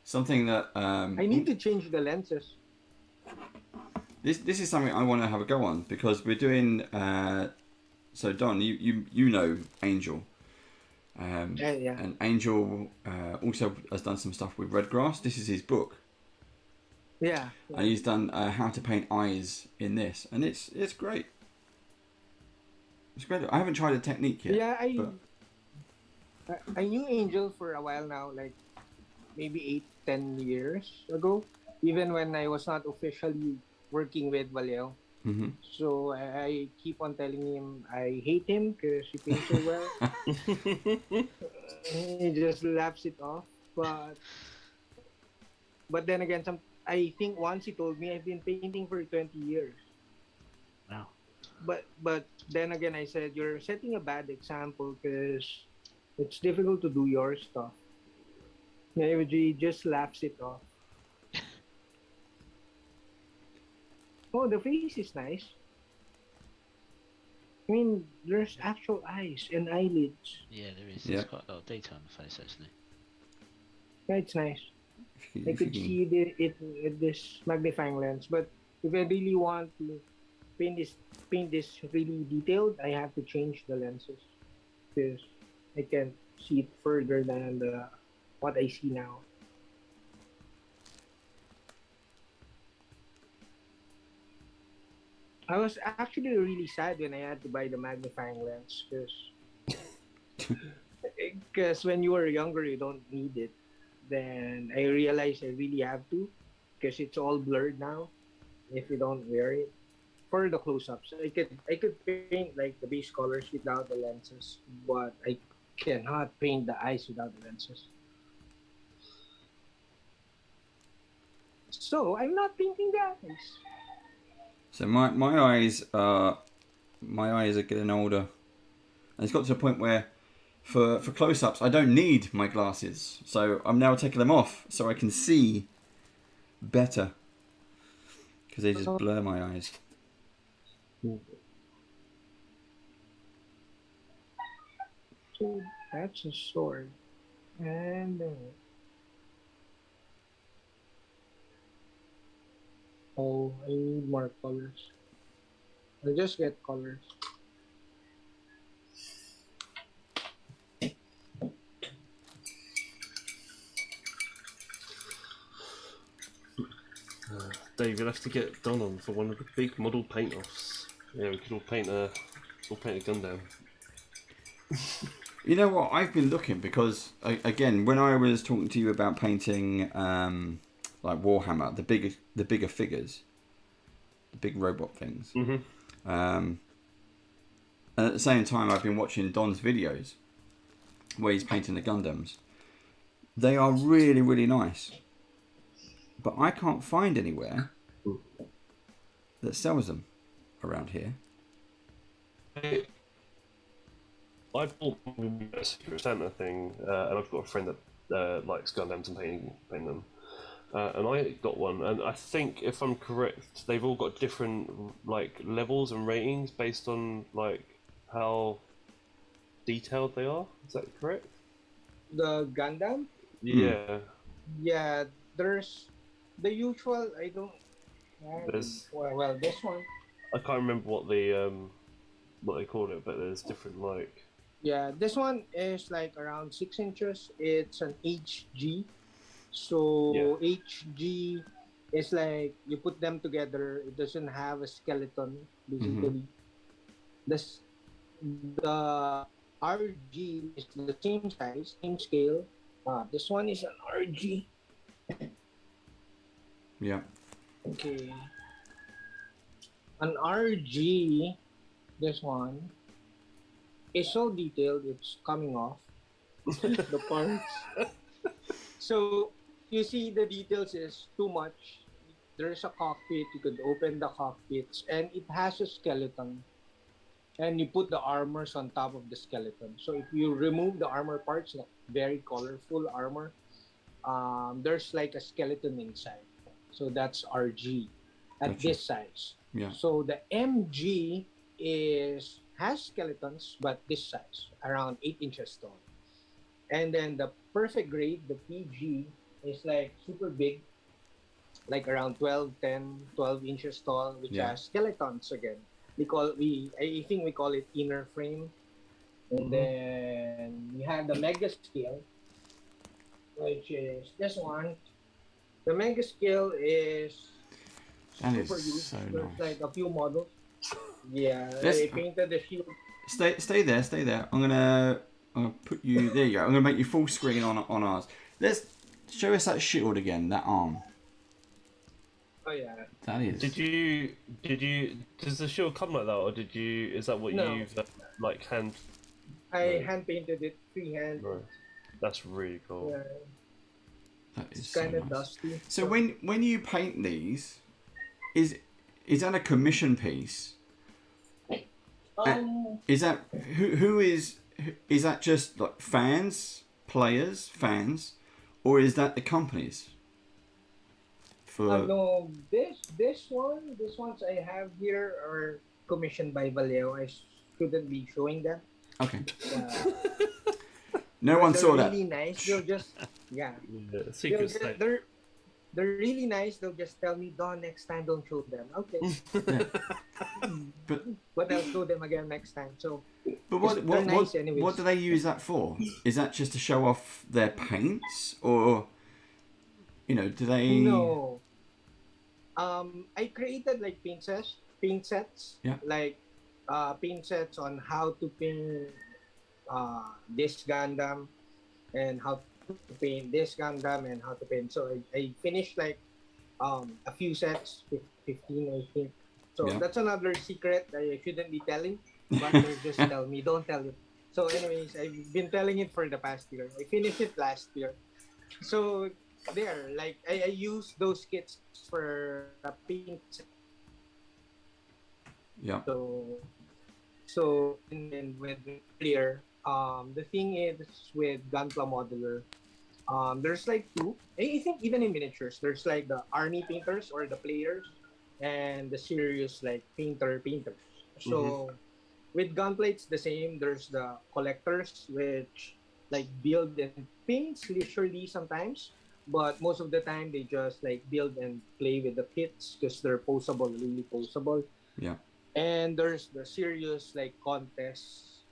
something that I need to change the lenses. this is something I want to have a go on because we're doing. So Don, you know Angel. Yeah. And Angel also has done some stuff with Redgrass. This is his book, Yeah. and he's done how to paint eyes in this, and it's great. It's great. I haven't tried the technique yet. Yeah, but I knew Angel for a while now, like maybe 8-10 years ago. Even when I was not officially working with Vallejo. mhm. So I keep on telling him I hate him because he paints so well. He just laughs it off. But then again, I think once he told me I've been painting for 20 years. Wow. But then again, I said you're setting a bad example because it's difficult to do your stuff. He just laughs it off. Oh, the face is nice. I mean, there's actual eyes and eyelids. Yeah, there is. Yeah. There's quite a lot of detail on the face, actually. Yeah, it's nice. I If you could can- see it with this magnifying lens. But if I really want to paint this really detailed, I have to change the lenses because I can see it further than what I see now. I was actually really sad when I had to buy the magnifying lens because when you were younger you don't need it. Then I realized I really have to because it's all blurred now if you don't wear it. For the close-ups, I could paint like the base colors without the lenses, but I cannot paint the eyes without the lenses. So I'm not painting the eyes. So my eyes are getting older, and it's got to a point where for close-ups I don't need my glasses, so I'm now taking them off so I can see better because they just blur my eyes. So that's a sword, and oh, I need more colors. I'll just get colors. Dave, you'll have to get Don on for one of the big model paint offs. Yeah, we could all paint a gun down. You know what? I've been looking because again, when I was talking to you about painting like Warhammer, the bigger figures, the big robot things. And at the same time, I've been watching Don's videos where he's painting the Gundams. They are really, really nice, but I can't find anywhere that sells them around here. I bought a Secret Santa thing, and I've got a friend that likes Gundams and painting them. And I got one, and I think, if I'm correct, they've all got different like levels and ratings based on like how detailed they are. Is that correct? The Gundam? Yeah. Yeah, there's the usual. I don't. There's. Well, this one. I can't remember what they call it, but there's different like. Yeah, this one is like around 6 inches. It's an HG. So HG is like you put them together. It doesn't have a skeleton basically. This the RG is the same size, same scale. This one is an RG. Yeah. Okay. An RG, this one is so detailed it's coming off the parts. So you see the details is too much. There's a cockpit, you could open the cockpits, and it has a skeleton. And you put the armors on top of the skeleton. So if you remove the armor parts, like very colorful armor, there's like a skeleton inside. So that's RG at Gotcha. this size. Yeah. So the MG has skeletons, but this size, around 8 inches tall. And then the perfect grade, the PG, is like super big, like around 12 inches tall, which has skeletons again. I think we call it inner frame. And then we have the mega scale, which is this one. The mega scale is super huge. So There's nice. like a few models. Yeah, Let's- I painted the shield. Stay there. I'm gonna put you. There you go. I'm gonna make you full screen on ours. Let's show us that shield again. That arm. Oh yeah. That is. Did you? Does the shield come like that, or did you? Is that what No. you've like hand? I hand painted it freehand. Right. That's really cool. Yeah, That is it's so kind of nice. dusty. So when you paint these, is that a commission piece? Is that who is that just like fans, or is that the companies? For No, this ones I have here are commissioned by Vallejo. I shouldn't be showing them. okay, Uh, no one saw they're that. really nice. They'll just Yeah, they'll secret just- state. they're really nice. They'll just tell me, Don, next time don't show them. Okay. But But I'll show them again next time. So what they're nice anyways. what do they use that for? Is that just to show off their paints, or do they? no. I created like paint sets. Yeah. Like paint sets on how to paint this Gundam and how to paint this Gundam and how to paint. So I finished like a few sets, 15 I think. So Yeah. that's another secret that I shouldn't be telling, but they just tell me, don't tell it. So anyways, I've been telling it for the past year. I finished it last year. So there, like I use those kits for a paint set. Yeah. So and then with earlier, the thing is with Gunpla Modular, there's like two. I think even in miniatures, there's like the army painters or the players, and the serious like painters. So with Gunpla, it's the same. There's the collectors, which like build and paints leisurely sometimes, but most of the time they just like build and play with the kits because they're posable, really posable. Yeah. And there's the serious like contest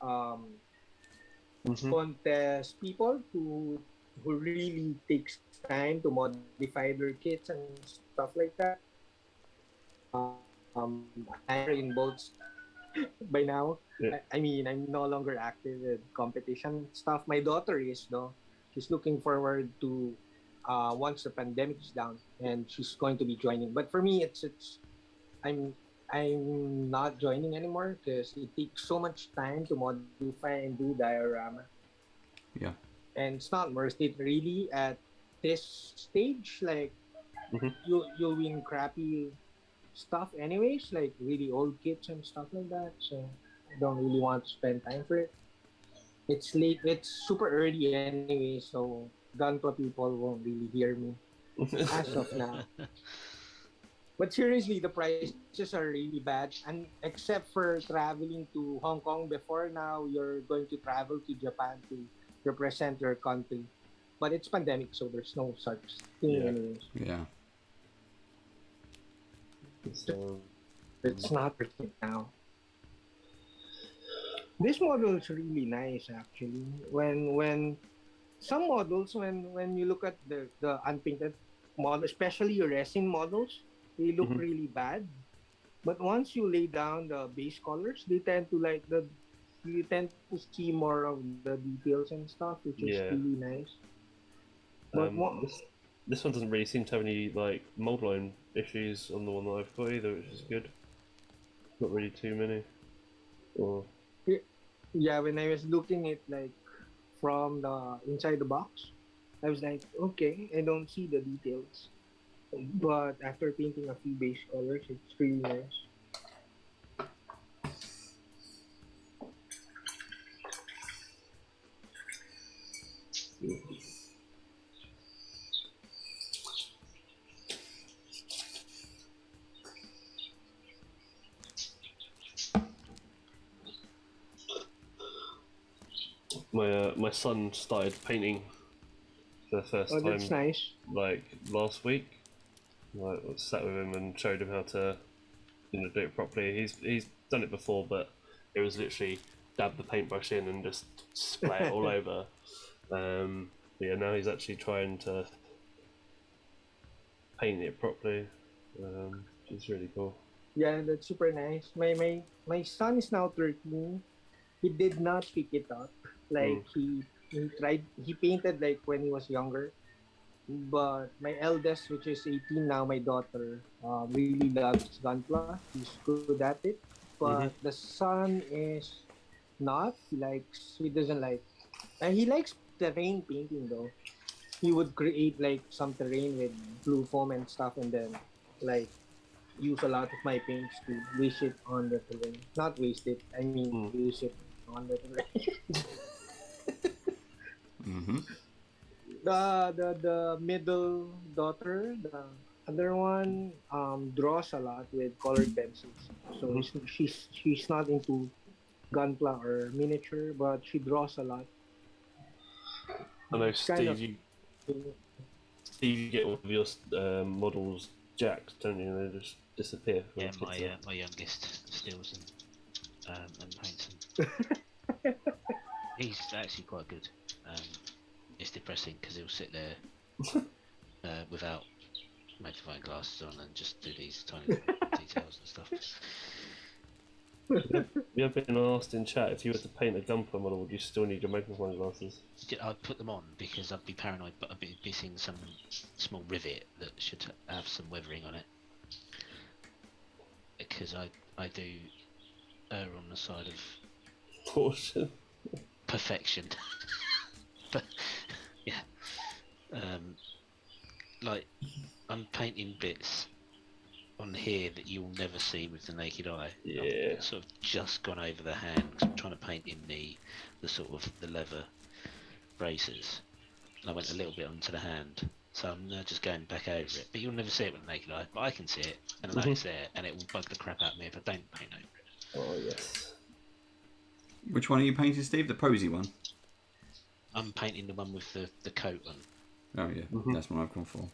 contest people who really takes time to modify their kits and stuff like that. I hire in both by now. Yeah. I mean, I'm no longer active in competition stuff. My daughter is though. She's looking forward to once the pandemic is down, and she's going to be joining. But for me, it's I'm I'm not joining anymore because it takes so much time to modify and do diorama, Yeah. and it's not worth it really at this stage. Like Mhm. you'll win crappy stuff anyways, like really old kits and stuff like that. So I don't really want to spend time for it. It's late. It's super early anyway, so Gunpla people won't really hear me as of now. But seriously, the prices are really bad, and except for traveling to Hong Kong before, now you're going to travel to Japan to represent your country. But it's pandemic, so there's no such thing Yeah. anyways. Yeah. So, It's not worth it now. This model is really nice actually. When some models, when you look at the unpainted model, especially your resin models, they look mhm. really bad. But once you lay down the base colors, they tend to like the you tend to see more of the details and stuff, which is Yeah. really nice. But This one doesn't really seem to have any like mold line issues on the one that I've got either, which is good. Not really too many. Or yeah, when I was looking at like from the inside the box, I was like, okay, I don't see the details. But after painting a few base colors, it's really nice. my son started painting for the first Oh, that's time nice. like last week. Like, I sat with him and showed him how to do it properly. He's done it before, but it was literally dab the paintbrush in and just spray it all over. But yeah, now he's actually trying to paint it properly, which is really cool. Yeah, that's super nice. My son is now 13. He did not pick it up. Mm. Like he painted like when he was younger. But my eldest, which is 18 now, my daughter, really loves Gunpla. He's good at it. But Hmm. the son is not. He doesn't like, and he likes terrain painting though. He would create like some terrain with blue foam and stuff, and then like use a lot of my paints to wish it on the terrain. Not waste it. I mean, Mm. use it on the terrain. Mm-hmm. The middle daughter, the other one, draws a lot with colored pencils. So Hmm. she's not into gunpla or miniature, but she draws a lot. I know It's kind of Steve, you get all of your models jacked, don't you? They just disappear when Yeah, kids my are. my youngest steals them and paints them. He's actually quite good. Um, it's depressing because he'll sit there without magnifying glasses on and just do these tiny little details and stuff. You have been asked in chat if you were to paint a Gunpla model, would you still need your magnifying glasses? I'd put them on because I'd be paranoid, but I'd be missing some small rivet that should have some weathering on it. Because I do err on the side of Caution. perfection. But yeah, um, like I'm painting bits on here that you'll never see with the naked eye. Yeah. I've sort of just gone over the hand because I'm trying to paint in the sort of the leather braces, and I went a little bit onto the hand. So I'm now just going back over it, but you'll never see it with the naked eye. But I can see it, and I know it's there, and it will bug the crap out of me if I don't paint over it. Oh yes. Which one are you painting, Steve? The posy one? I'm painting the one with the coat on. Oh, yeah. Mhm. That's what I've gone for.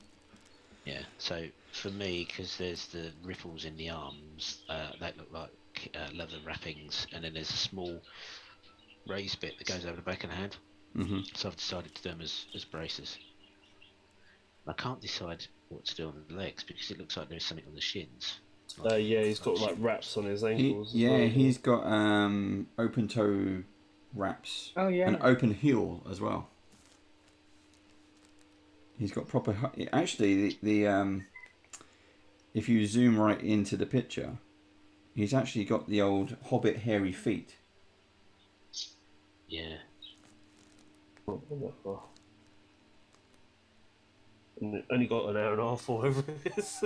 Yeah. So for me, because there's the ripples in the arms, that look like leather wrappings, and then there's a small raised bit that goes over the back of the hand. Mm-hmm. So I've decided to do them as braces. I can't decide what to do on the legs because it looks like there's something on the shins. Yeah, he's got like wraps on his ankles. He's got open toe wraps Oh yeah. and open heel as well. He's got proper. Actually, the if you zoom right into the picture, he's actually got the old Hobbit hairy feet. Yeah. And only got an hour and a half or whatever it is.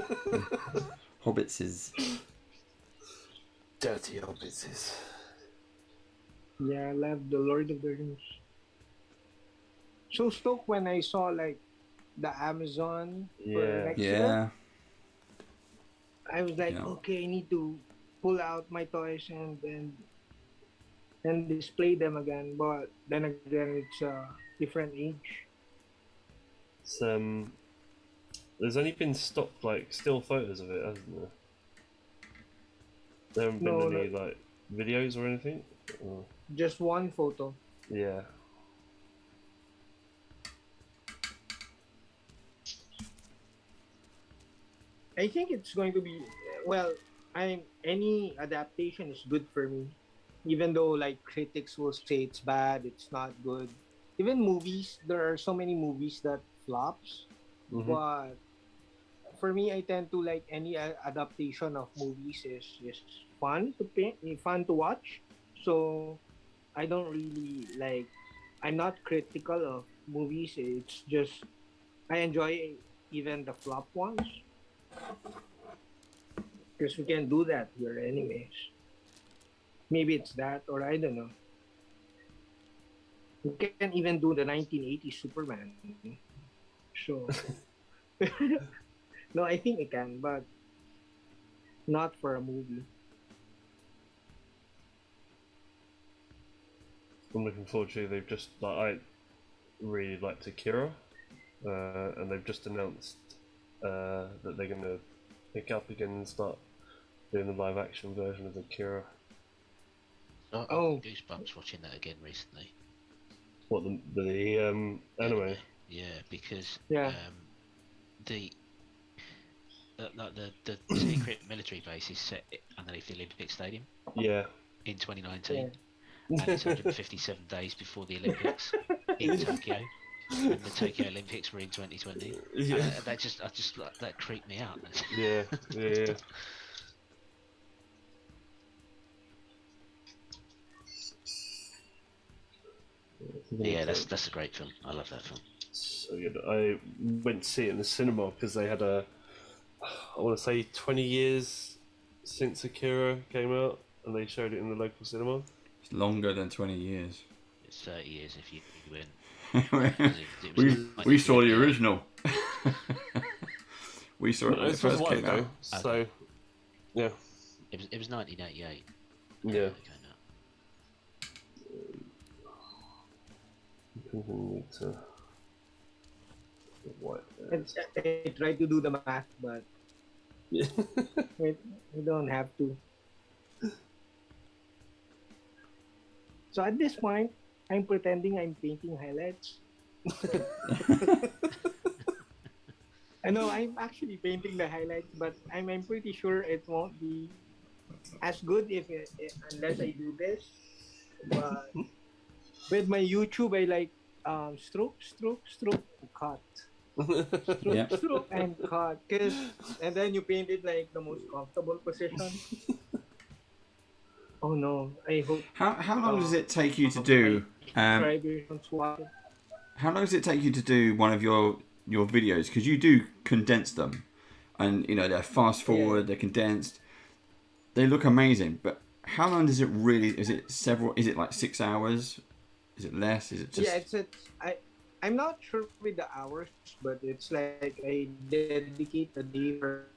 Hobbitses. Dirty hobbitses. Yeah, I love the Lord of the Rings. So stoked when I saw like the Amazon for next year. Yeah. I was like, Yeah. okay, I need to pull out my toys and display them again. But then again, it's a different age. It's, there's only been stock like still photos of it, hasn't there? There haven't been any like videos or anything. Or... Just one photo. Yeah. I think it's going to be well. Any adaptation is good for me, even though like critics will say it's bad, it's not good. Even movies, there are so many movies that flops, but for me, I tend to like any adaptation of movies is fun to fun to watch. So I don't really like. I'm not critical of movies. It's just I enjoy even the flop ones because we can do that here anyways. Maybe it's that, or I don't know. We can even do the 1980s Superman. So, no, I think I can, but not for a movie. I'm looking forward to. They've just like I really liked Akira, and they've just announced that they're going to pick up again and start doing the live action version of Akira. Oh. Goosebumps watching that again recently. What the anime? Yeah, because Yeah. The secret military base is set underneath the Olympic Stadium. Yeah. In 2019, Yeah. and it's 157 days before the Olympics in Tokyo, and the Tokyo Olympics were in 2020. Yeah. That creeped me out. Yeah. Yeah, that's a great film. I love that film. So good. I went to see it in the cinema because they had I want to say 20 years since Akira came out, and they showed it in the local cinema. It's longer than 20 years. It's 30 years if you win. we saw the original. We saw it when it This was a first while came ago, out. so yeah. It was 1988. Yeah. It came out. I tried to do the math, but we don't have to. So at this point, I'm pretending I'm painting highlights. I know I'm actually painting the highlights, but I'm pretty sure it won't be as good unless I do this. But with my YouTube, I like stroke, cut. Stroke and cut. And then you paint it like the most comfortable position. Oh no! I hope. How long does it take you to do? How long does it take you to do one of your videos? Because you do condense them, and they're fast forward, they're condensed. They look amazing, but how long does it really? Is it several? Is it like 6 hours? Is it less? Is it just? Yeah, I'm not sure with the hours, but it's like I dedicate a day for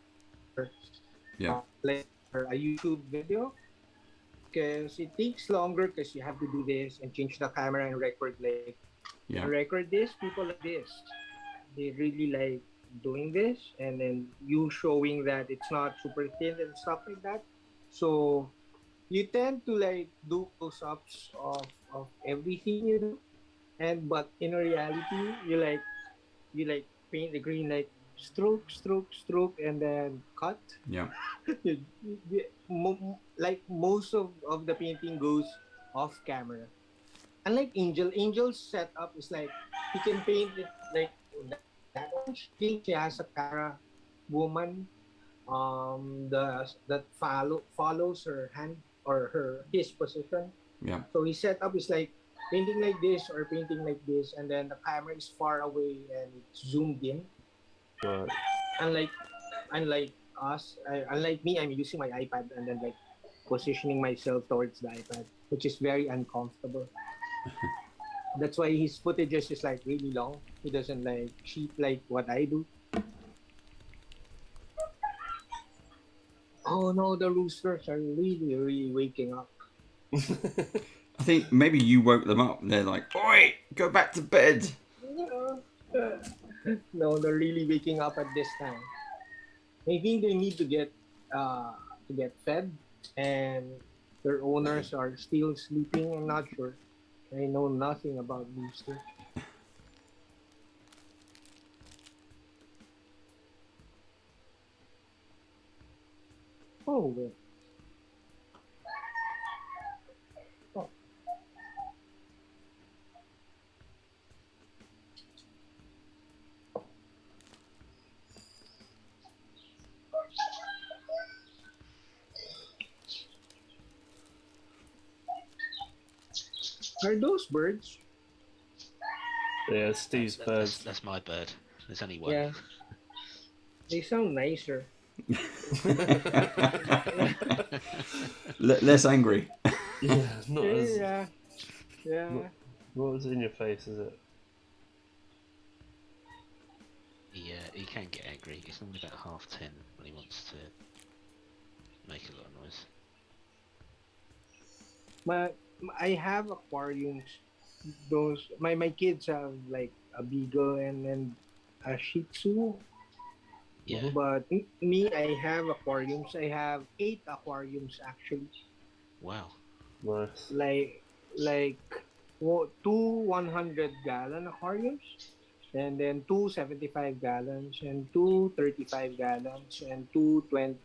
like for a YouTube video. Because it takes longer because you have to do this and change the camera and record record this. People like this, they really like doing this, and then you showing that it's not super thin and stuff like that. So you tend to like do close-ups of everything you do, but in reality you like paint the green like stroke, and then cut. Yeah. Like most of the painting goes off camera. Unlike Angel's setup is like he can paint it like that orange. She has a camera woman that follows her hand or his position. Yeah. So his setup is like painting like this or painting like this, and then the camera is far away and it's zoomed in. Right. Unlike unlike unlike me, I'm using my iPad and then like positioning myself towards the iPad, which is very uncomfortable. That's why his footages is like really long. He doesn't like cheat like what I do. Oh no, the roosters are really waking up. I think maybe you woke them up. They're like, "Oi, go back to bed." No, they're really waking up at this time. I think they need to get fed, and their owners are still sleeping. I'm not sure. I know nothing about roosters. Oh, wait. Oh. Are those birds? Yeah, Steve's birds. That's my bird. There's only one. Yeah, they sound nicer. Less angry. Yeah, not as. Yeah, yeah. What was in your face? Is it? He can get angry. It's normally about 10:30 when he wants to make a lot of noise. But I have aquariums. Those my kids have like a beagle and a Shih Tzu. Yeah. But me, I have aquariums. I have 8 aquariums actually. Wow. Nice. Like two 100-gallon aquariums, and then two 75 gallons, and two 35 gallons, and two 20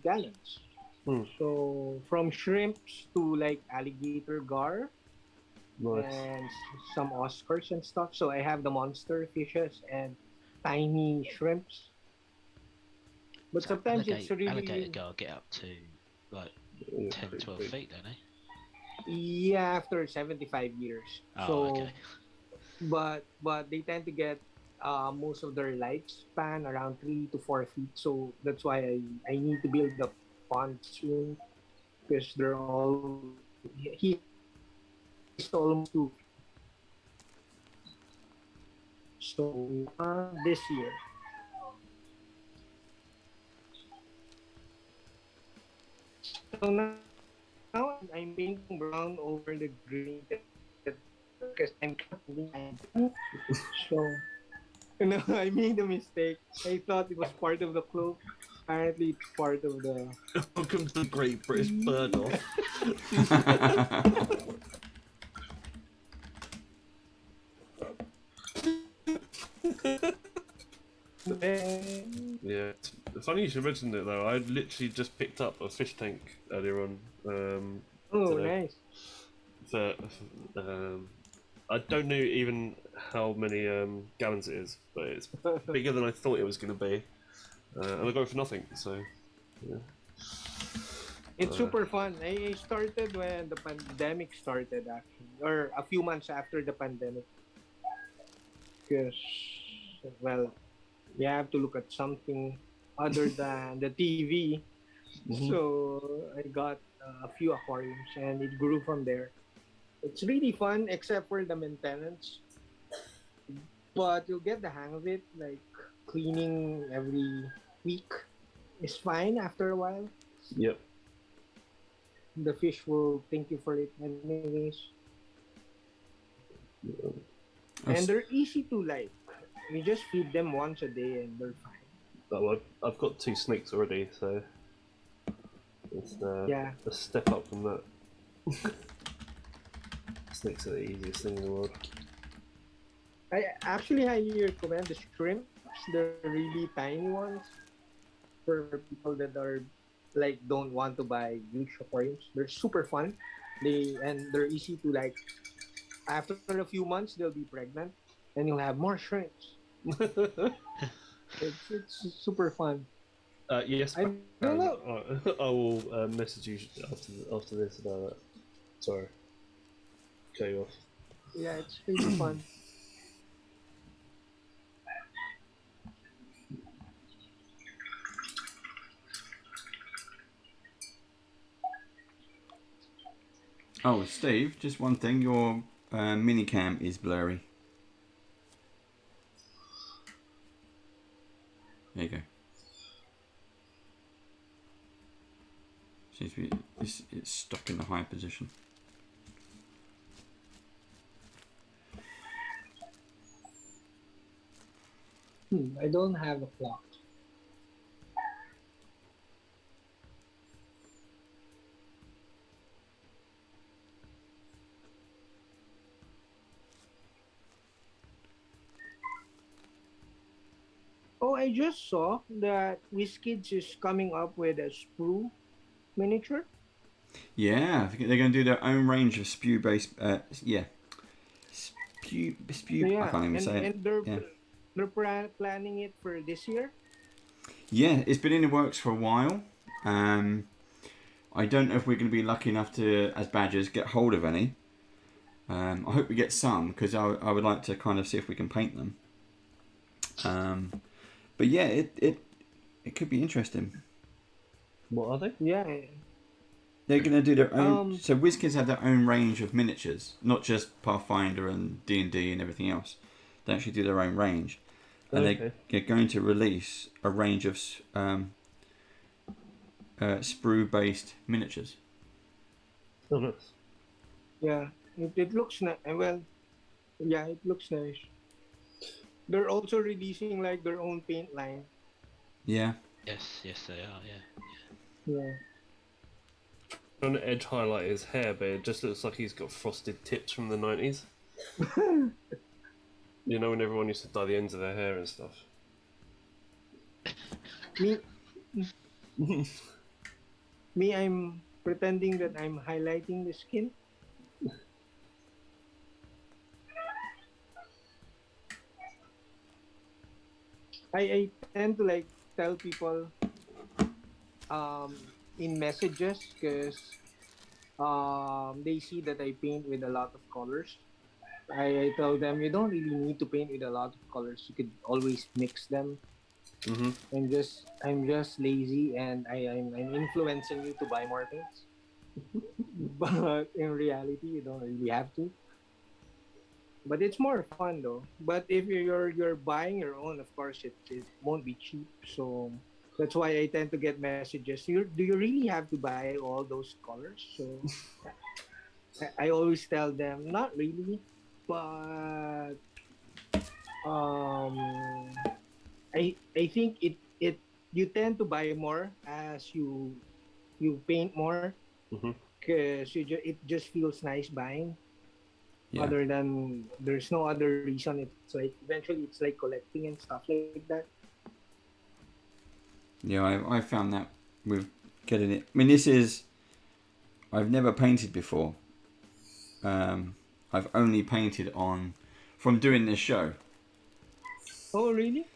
gallons. Hmm. So from shrimps to like alligator gar Nice. and some Oscars and stuff. So I have the monster fishes and tiny shrimps. But So sometimes it's alligator really gar get up to like Yeah, 10, pretty 12 big. feet, don't they? yeah after 75 years. Oh, So okay. but they tend to get most of their lifespan around 3 to 4 feet. So that's why I need to build the pond soon because they're all he's almost 2 feet. So this year. So now I'm painting brown over the green because I'm counting I do. So no, I made a mistake. I thought it was part of the cloak. Apparently, it's part of the. Welcome to the Great British Bird Off. Yeah, it's funny you should mention it though. I literally just picked up a fish tank earlier on. Oh, Today. nice. For, I don't know even how many gallons it is, but it's bigger than I thought it was going to be, and I got it for nothing. So, yeah. It's super fun. I started when the pandemic started, actually, or a few months after the pandemic. Because, well, you have to look at something other than the TV. Mhm. So I got a few aquariums, and it grew from there. It's really fun, except for the maintenance. But you'll get the hang of it. Like cleaning every week is fine after a while. Yep. The fish will thank you for it anyways. And they're easy to like. You just feed them once a day and they're fine. Oh, I've got 2 snakes already, so it's Yeah. a step up from that. Snakes are the easiest thing in the world. I actually highly recommend the shrimps. the really tiny ones for people that are like don't want to buy huge aquariums. They're super fun. They're easy to like. After a few months, they'll be pregnant, and you'll have more shrimps. It's super fun. Yes, I don't know. Baron, I will message you after this about that. Sorry, cut you off. Yeah, it's really fun. Oh, Steve, just one thing. Your minicam is blurry. There you go. Seems to be it's stuck in the high position. I don't have a clock. Oh, I just saw that WizKids is coming up with a sprue miniature. Yeah, I think they're going to do their own range of spew-based. Spew. I Yeah, can't even and say it. and they're Yeah. planning it for this year. Yeah, it's been in the works for a while. I don't know if we're going to be lucky enough to, as badgers, get hold of any. I hope we get some because I would like to kind of see if we can paint them. But yeah, it could be interesting. What are they? Yeah. They're going to do their own. Um. So WizKids have their own range of miniatures, not just Pathfinder and D&D and everything else. They actually do their own range, and Okay. they're going to release a range of sprue-based miniatures. Oh, nice. Yeah. It looks nice. Well, yeah, it looks nice. They're also releasing like their own paint line. Yeah. Yes, they are. Yeah. Yeah. Trying to edge highlight his hair, but it just looks like he's got frosted tips from the 90s. You know when everyone used to dye the ends of their hair and stuff. Me, I'm pretending that I'm highlighting the skin. I tend to like tell people in messages because they see that I paint with a lot of colors. I tell them you don't really need to paint with a lot of colors. You could always mix them. Mm-hmm. I'm just lazy and I'm influencing you to buy more things. But in reality, you don't really have to. But it's more fun though. But if you're buying your own, of course it won't be cheap. So that's why I tend to get messages. Do you really have to buy all those colors? So I always tell them not really, but um, I think it you tend to buy more as you paint more Mm-hmm. because it just feels nice buying. Yeah. Other than there's no other reason. It's like eventually it's like collecting and stuff like that. Yeah, I found that with getting it. I mean, I've never painted before. I've only painted from doing this show. Oh really?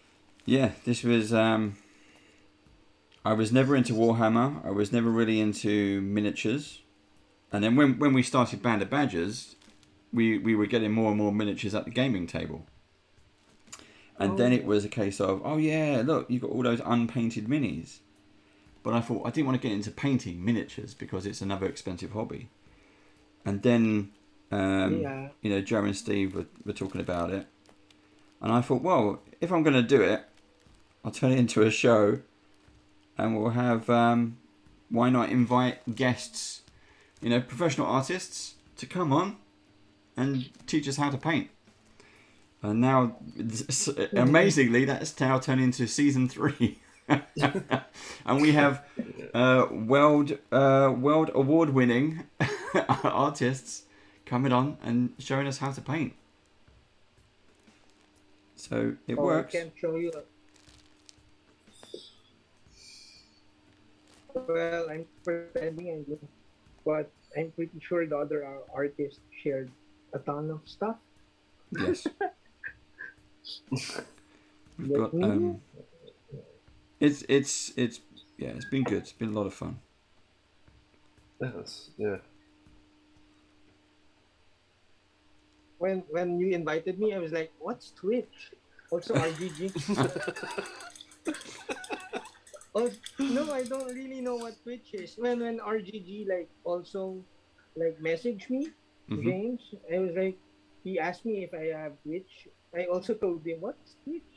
Yeah, this was. I was never into Warhammer. I was never really into miniatures. And then when we started Band of Badgers, we were getting more and more miniatures at the gaming table. And then it was a case of, oh yeah, look, you've got all those unpainted minis. But I thought I didn't want to get into painting miniatures because it's another expensive hobby. And then, Joe and Steve were talking about it. And I thought, well, if I'm going to do it, I'll turn it into a show. And we'll have, why not invite guests, professional artists to come on and teach us how to paint. And now, amazingly, that's now turned into season 3. And we have world award-winning artists coming on and showing us how to paint. So it Oh, I works. can't show you. Well, I'm pretending I do, but I'm pretty sure the other artists shared a ton of stuff. Yes. We've But got me, it's yeah, it's been good. It's been a lot of fun. Yes, yeah. when you invited me, I was like, "What's Twitch?" Also RGG. Oh no, I don't really know what Twitch is. When RGG like also like messaged me, Hmm. James, I was like, he asked me if I have Twitch. I also told him what's Twitch.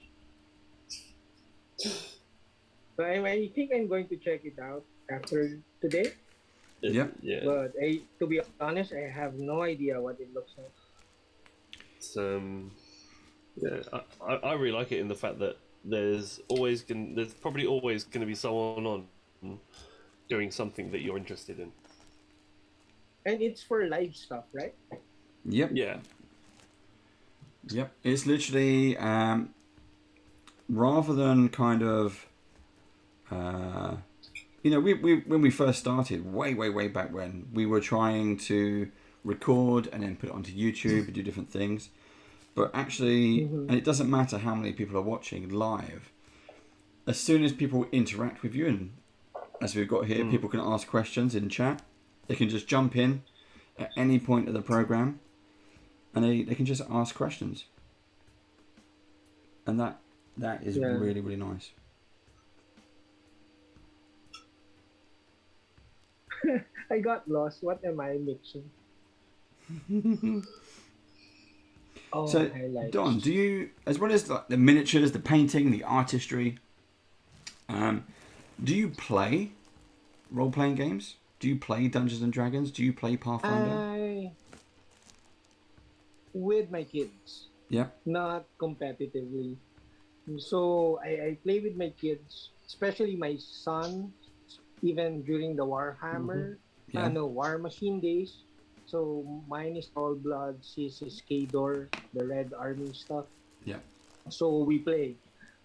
So I think I'm going to check it out after today. Yep. Yeah. But to be honest, I have no idea what it looks like. It's, yeah, I really like it in the fact that there's probably always gonna be someone on doing something that you're interested in. And it's for live stuff, right? Yep. Yeah. Yep. It's literally rather than kind of we when we first started way back when we were trying to record and then put it onto YouTube and do different things. But actually, Mm-hmm. and it doesn't matter how many people are watching live. As soon as people interact with you, and as we've got here, people can ask questions in chat. They can just jump in at any point of the program, and they can just ask questions, and that is Yeah. really nice. I got lost. What am I mixing? Oh, So, Don, highlights. do you, as well as like the miniatures, the painting, the artistry, um, do you play role-playing games? Do you play Dungeons and Dragons? Do you play Pathfinder? I with my kids, Yeah. not competitively. So I play with my kids, especially my son, even during the Warhammer, Yeah. no, War Machine days. So mine is All Bloods, his is Kador, the Red Army stuff. Yeah. So we play.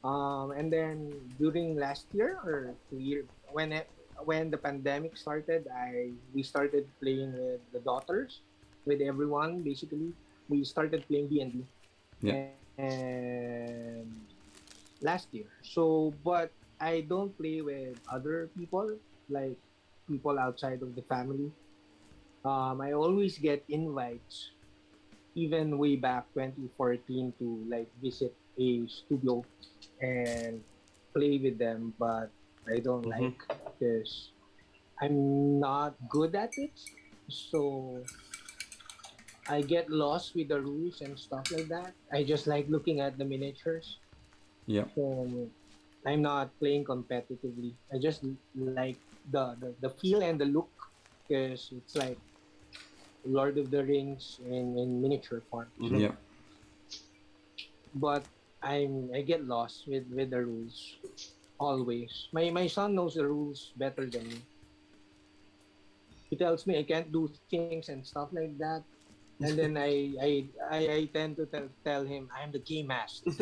And then during last year or 2 year when the pandemic started, I we started playing with the daughters, with everyone basically. We started playing D&D Yeah. and last year. So, but I don't play with other people, like people outside of the family. I always get invites, even way back 2014, to like visit a studio and play with them, but I don't like because I'm not good at it. So I get lost with the rules and stuff like that. I just like looking at the miniatures. Yeah. So I'm not playing competitively. I just like the feel and the look because it's like Lord of the Rings in miniature form. So, Yeah. but I get lost with the rules always. My son knows the rules better than me. He tells me I can't do things and stuff like that, and then I tend to tell him I'm the game master.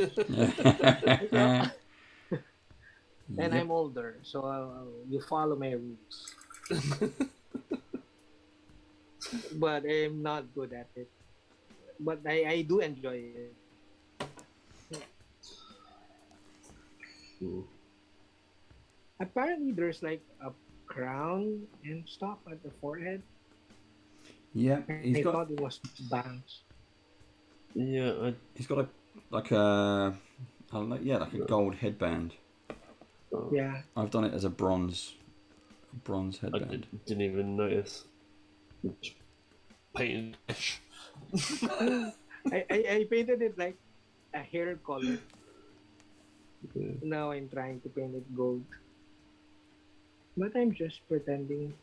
And Yep. I'm older, so you follow my rules. But I'm not good at it. But I do enjoy it. Apparently, there's like a crown and stuff at the forehead. Yeah. I thought it was bangs. Yeah, He's got a like a I don't know, yeah, like a gold headband. Yeah, I've done it as a bronze I headband. didn't even notice. Painted. I painted it like a hair color. Now I'm trying to paint it gold, but I'm just pretending.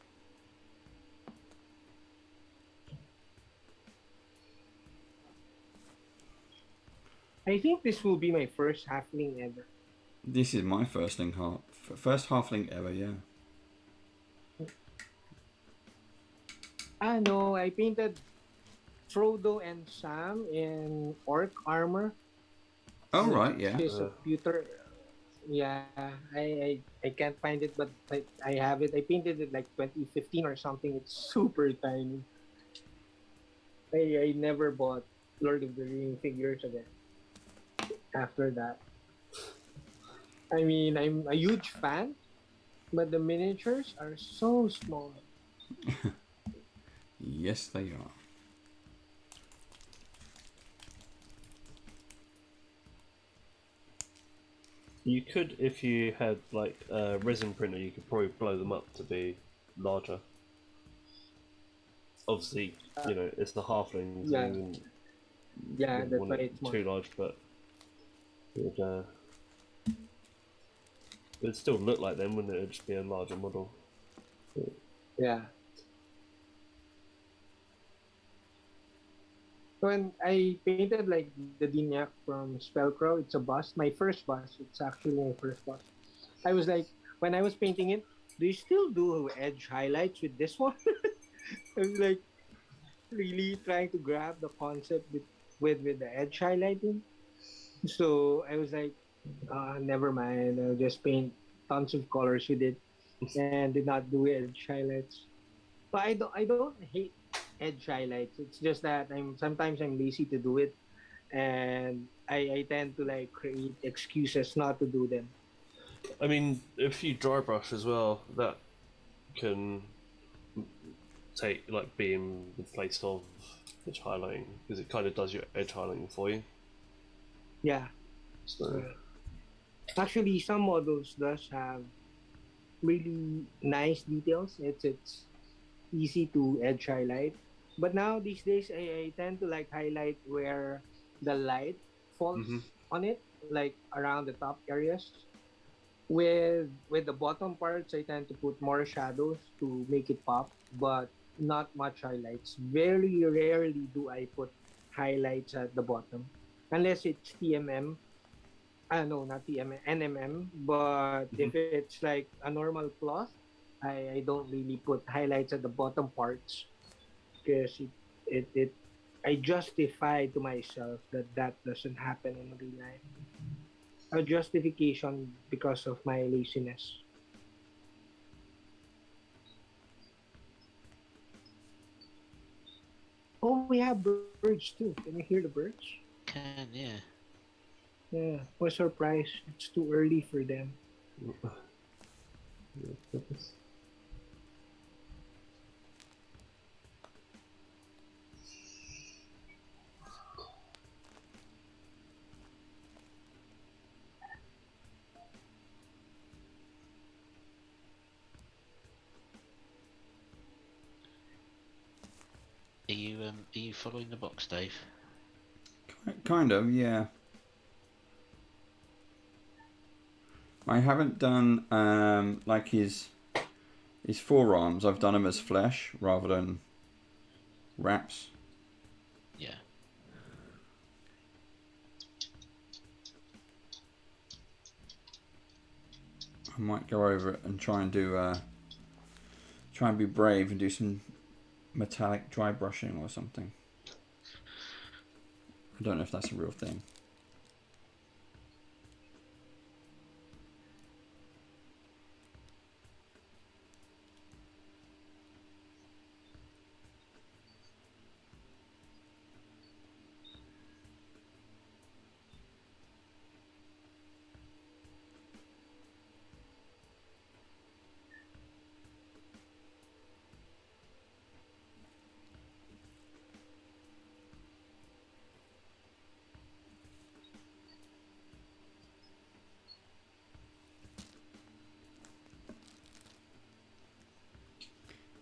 I think this will be my first halfling ever. This is my first halfling ever. Yeah. Ah no, I painted Frodo and Sam in orc armor. Oh which right, yeah. is a pewter. Yeah, I can't find it, but I have it. I painted it like 2015 or something. It's super tiny. I never bought Lord of the Rings figures again after that. I mean, I'm a huge fan, but the miniatures are so small. Yes, they are. You could, if you had like a resin printer, you could probably blow them up to be larger. Obviously, you know, it's the halflings, Yeah, and you yeah, wouldn't that's want why it it's small. too large, but it'd still look like them, wouldn't it? It'd just be a larger model. Yeah. When I painted like the Dignac from Spellcrow, it's a bust. My first bust. It's actually my first bust. I was like, when I was painting it, do you still do edge highlights with this one? I was like really trying to grab the concept with the edge highlighting. So I was like, never mind. I'll just paint tons of colors with it and did not do edge highlights. But I don't hate edge highlights. It's just that I'm lazy to do it, and I tend to like create excuses not to do them. I mean, if you dry brush as well, that can take like be in the place of edge highlighting because it kind of does your edge highlighting for you. Yeah. So Actually, some models does have really nice details. It's easy to edge highlight. But now these days, I tend to like highlight where the light falls mm-hmm. on it, like around the top areas. With the bottom parts, I tend to put more shadows to make it pop, but not much highlights. Very rarely do I put highlights at the bottom, unless it's TMM. No, not TMM, NMM. But if Mm-hmm. it's like a normal cloth, I don't really put highlights at the bottom parts because it I justify to myself that that doesn't happen in real life. A justification because of my laziness. Oh, we have birds too. Can you hear the birds? Can, yeah. Yeah, was surprised. It's too early for them. Are you following the box, Dave? Kind of, yeah. I haven't done like his forearms. I've done them as flesh rather than wraps. Yeah. I might go over it and try and be brave and do some metallic dry brushing or something. I don't know if that's a real thing.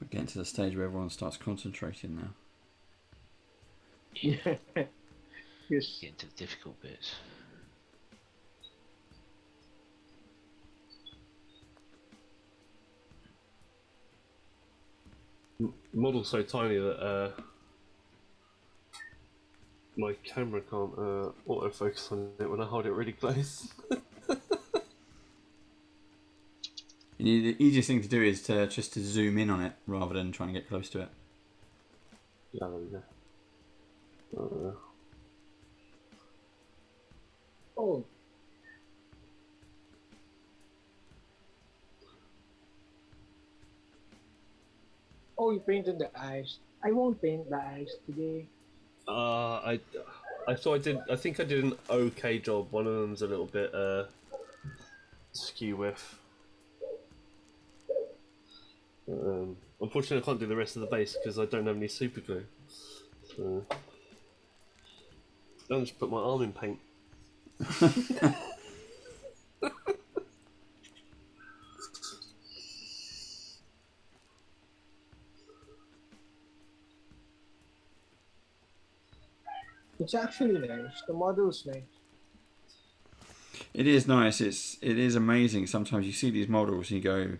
We're getting to the stage where everyone starts concentrating now. Yeah. Yes. Getting to the difficult bits. Model's so tiny that my camera can't autofocus on it when I hold it really close. The easiest thing to do is just to zoom in on it rather than trying to get close to it. Yeah, there we go. Oh, oh, you painted the eyes. I won't paint the eyes today. I thought I did. I think I did an okay job. One of them's a little bit skew with. Unfortunately, I can't do the rest of the base because I don't have any super glue. So I'll just put my arm in paint. It's actually nice. The model's nice. It is nice. It is amazing. Sometimes you see these models and you go,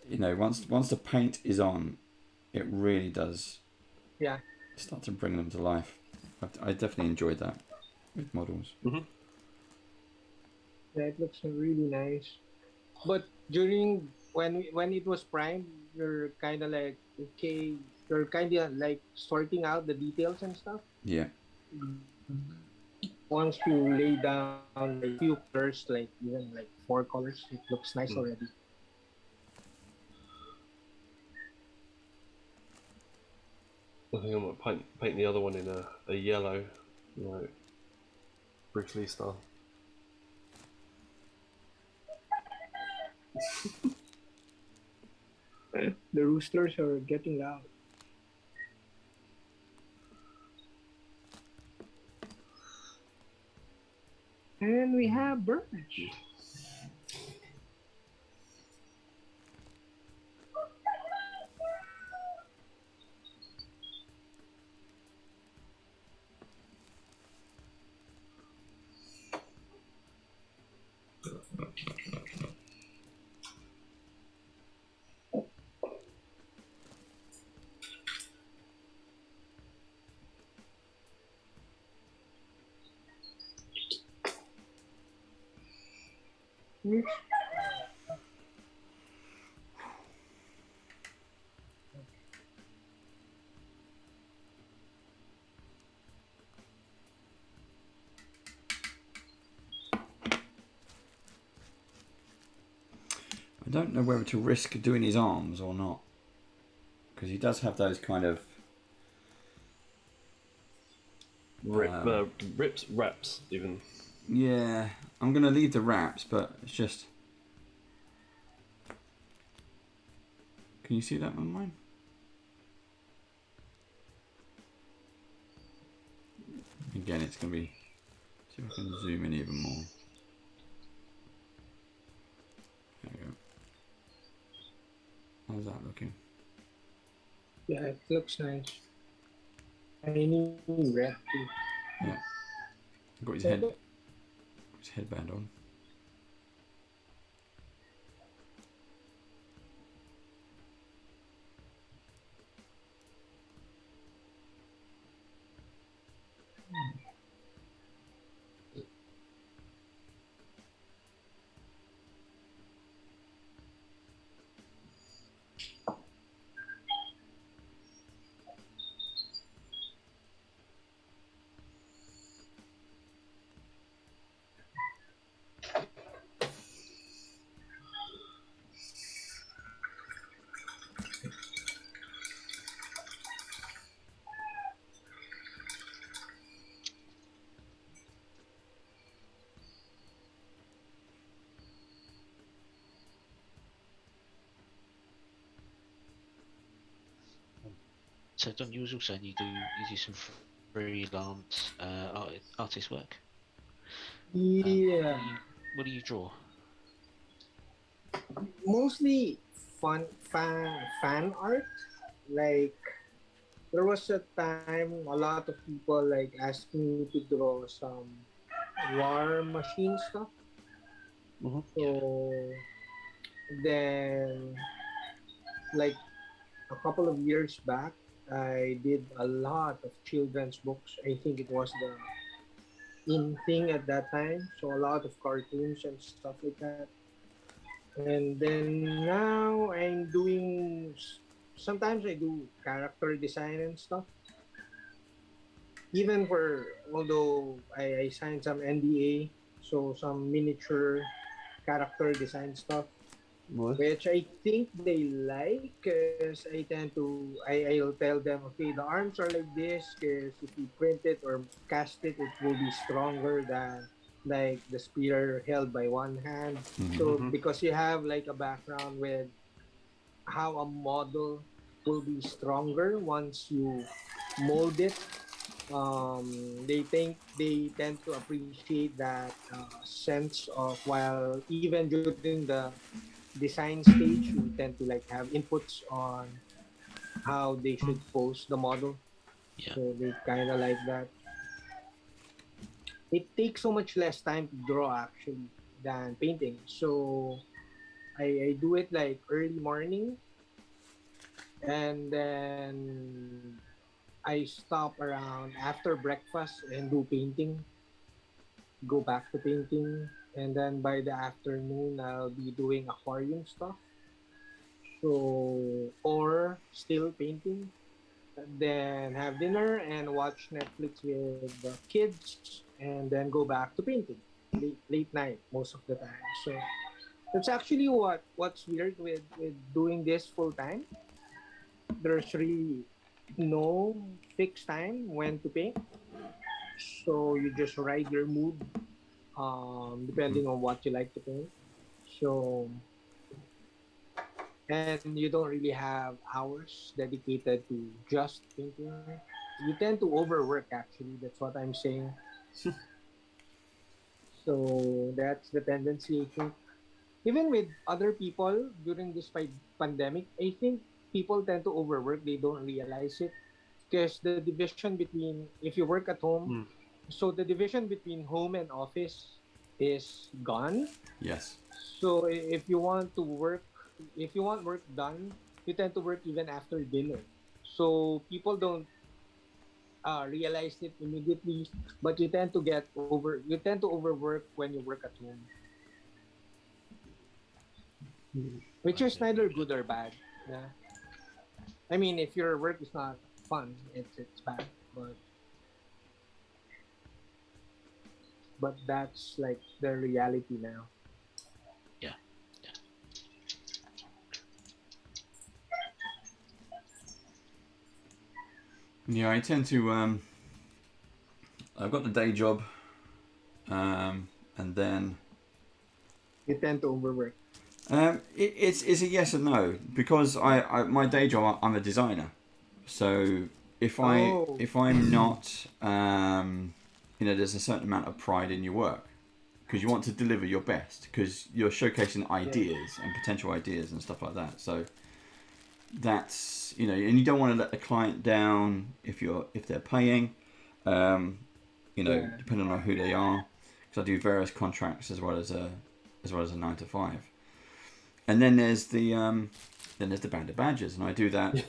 you know, once the paint is on, it really does Yeah. start to bring them to life. I definitely enjoyed that with models. Mm-hmm. Yeah, it looks really nice. But during when it was primed, you're kind of like okay, you're kind of like sorting out the details and stuff. Yeah. Once you lay down like few colors, like even like 4 colors, it looks nice Mm. already. I think I might paint the other one in a yellow, like Bruce Lee style. The roosters are getting loud. And we have birds. I don't know whether to risk doing his arms or not, because he does have those kind of Rips, wraps, even. yeah. I'm gonna leave the wraps, but it's just. Can you see that on mine? Again, it's gonna be. See if I can zoom in even more. There we go. How's that looking? Yeah, it looks nice. I need red too. Yeah. Got his headband on. So Don, you was also saying you do some freelance artist work. Yeah, What do you draw? mostly fan art. Like there was a time a lot of people like asked me to draw some war machine stuff. Mm-hmm. So then, like a couple of years back, I did a lot of children's books. I think it was the in thing at that time. So a lot of cartoons and stuff like that. And then now I'm doing. Sometimes I do character design and stuff. even for although I signed some NDA, so some miniature character design stuff, What? which I think they like because I tend to I'll tell them, okay, the arms are like this because if you print it or cast it, it will be stronger than like the spear held by one hand. So Mm-hmm. because you have like a background with how a model will be stronger once you mold it, they tend to appreciate that sense of, while even during the design stage we tend to like have inputs on how they should pose the model, Yeah. so they kind of like that. It takes so much less time to draw actually than painting, so I do it like early morning, and then I stop around after breakfast and do painting, go back to painting, and then by the afternoon I'll be doing aquarium stuff. So or still painting, then have dinner and watch Netflix with the kids, and then go back to painting late night most of the time. So that's actually what's weird with doing this full time. There's really no fixed time when to paint, so you just ride your mood depending on what you like to paint. So and you don't really have hours dedicated to just painting. You tend to overwork actually. That's what I'm saying. So that's the tendency I think. Even with other people during this pandemic, I think people tend to overwork. They don't realize it because the division between, if you work at home, Mm. so the division between home and office is gone. Yes. So if you want to work, if you want work done, you tend to work even after dinner. So people don't realize it immediately, but you tend to overwork when you work at home, which is neither good or bad. Yeah. I mean, if your work is not fun, it's bad. But that's like the reality now. Yeah. Yeah. Yeah, I tend to. I've got the day job, and then You tend to overwork. it's a yes and no because I my day job I'm a designer, so Oh, if I'm not there's a certain amount of pride in your work because you want to deliver your best because you're showcasing yeah, ideas and potential ideas and stuff like that. So that's and you don't want to let the client down if they're paying, yeah, depending on who they are, because I do various contracts as well as a 9 to 5. And then there's the band of badgers, and I do that.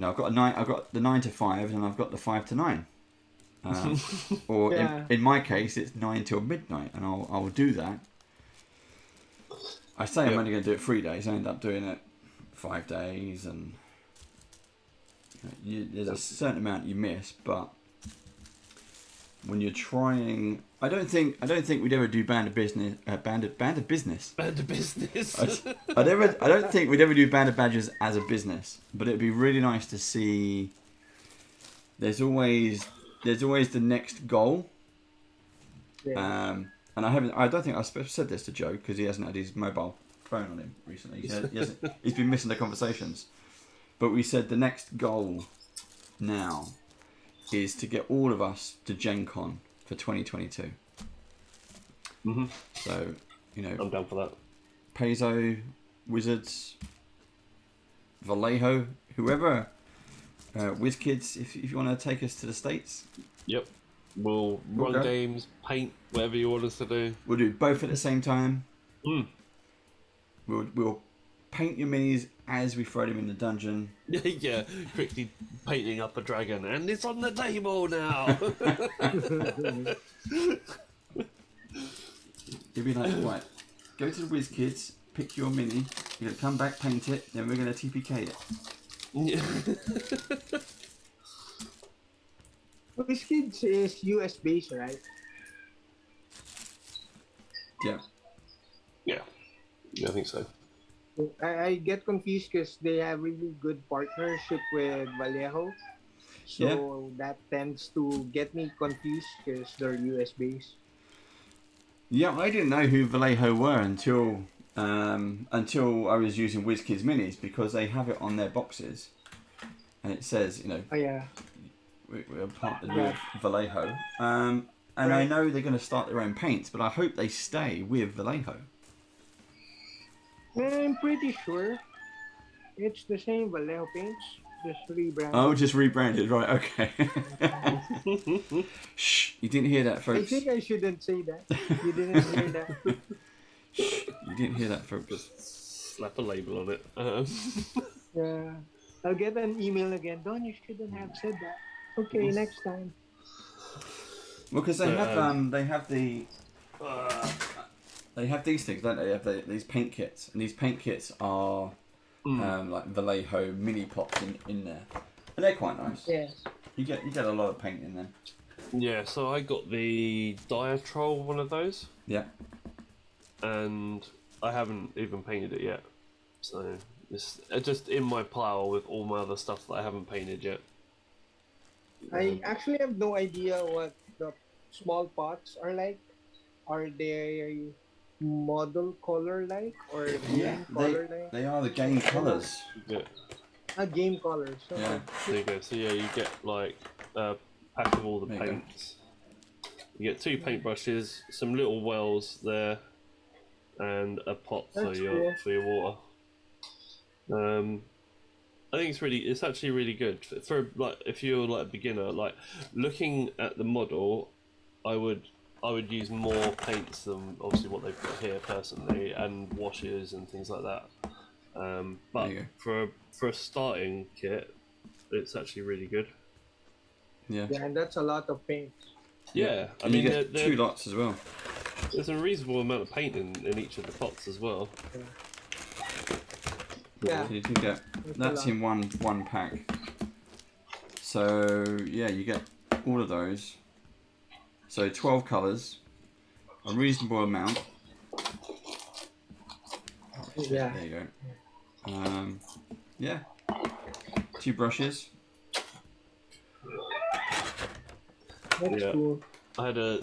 I've got the 9 to 5, and I've got the 5 to 9. Or yeah. in my case, it's 9 till midnight, and I'll do that. I say I'm Yep. only going to do it 3 days. I end up doing it 5 days, and there's a certain amount you miss, but when you're trying, I don't think we'd ever do band of business. Band of business. Band of business. I don't think we'd ever do band of badgers as a business, but it'd be really nice to see. There's always the next goal, Yeah. and I don't think I said this to Joe because he hasn't had his mobile phone on him recently. He's been missing the conversations, but we said the next goal now is to get all of us to Gen Con for 2022. Mm-hmm. So I'm down for that. Paizo, Wizards, Vallejo, whoever, WizKids, if you want to take us to the States, Yep. We'll We'll run go. games, paint, whatever you want us to do. we'll do both at the same time. Mm. We'll paint your minis as we throw them in the dungeon. Yeah, quickly painting up a dragon, and it's on the table now. You'll be like, right, go to the WizKids, pick your mini, you're going to come back, paint it, then we're going to TPK it. WizKids is US based, right? Yeah. Yeah, I think so. I get confused because they have really good partnership with Vallejo. Yeah. So that tends to get me confused because they're US based. Yeah, I didn't know who Vallejo were until I was using WizKids Minis, because they have it on their boxes, and it says, Oh yeah, we're partnered yeah, with Vallejo. And I right. know they're going to start their own paints, but I hope they stay with Vallejo. I'm pretty sure it's the same Vallejo paints, just Oh, rebranded. just rebranded, right? Okay. Shh! You didn't hear that, I folks. think I shouldn't say that. You didn't hear that. Shh! You didn't hear that, folks. Just slap a label on it. Yeah, I'll get an email again. Don, you shouldn't have said that. Okay, next time. Well, because So, they have these things, don't they? They have these paint kits, and these paint kits are like Vallejo mini pots in there, and they're quite nice. Yes. You get a lot of paint in there. yeah, so I got the Diatrol, one of those, Yeah. and I haven't even painted it yet. So it's just in my pile with all my other stuff that I haven't painted yet. I actually have no idea what the small pots are like. Are they model color like or Yeah. game color like? They are the game colours. Yeah, A game colors. Okay. Yeah. there you go. So yeah, you get like a pack of all the There you go. paints. You get 2 paintbrushes, some little wells there, and a pot That's cool. for your water. I think it's actually really good for like if you're like a beginner. Like looking at the model, I would use more paints than obviously what they've got here personally, and washes and things like that. But There you for a starting kit, it's actually really good. Yeah. Yeah, and that's a lot of paint. Yeah, I And you mean get 2 lots as well. there's a reasonable amount of paint in each of the pots as well. Yeah, So you can get that's that's a in one pack. So yeah, you get all of those. So 12 colours, a reasonable amount. yeah. There you go. Yeah, 2 brushes. That's Yeah. cool. I had a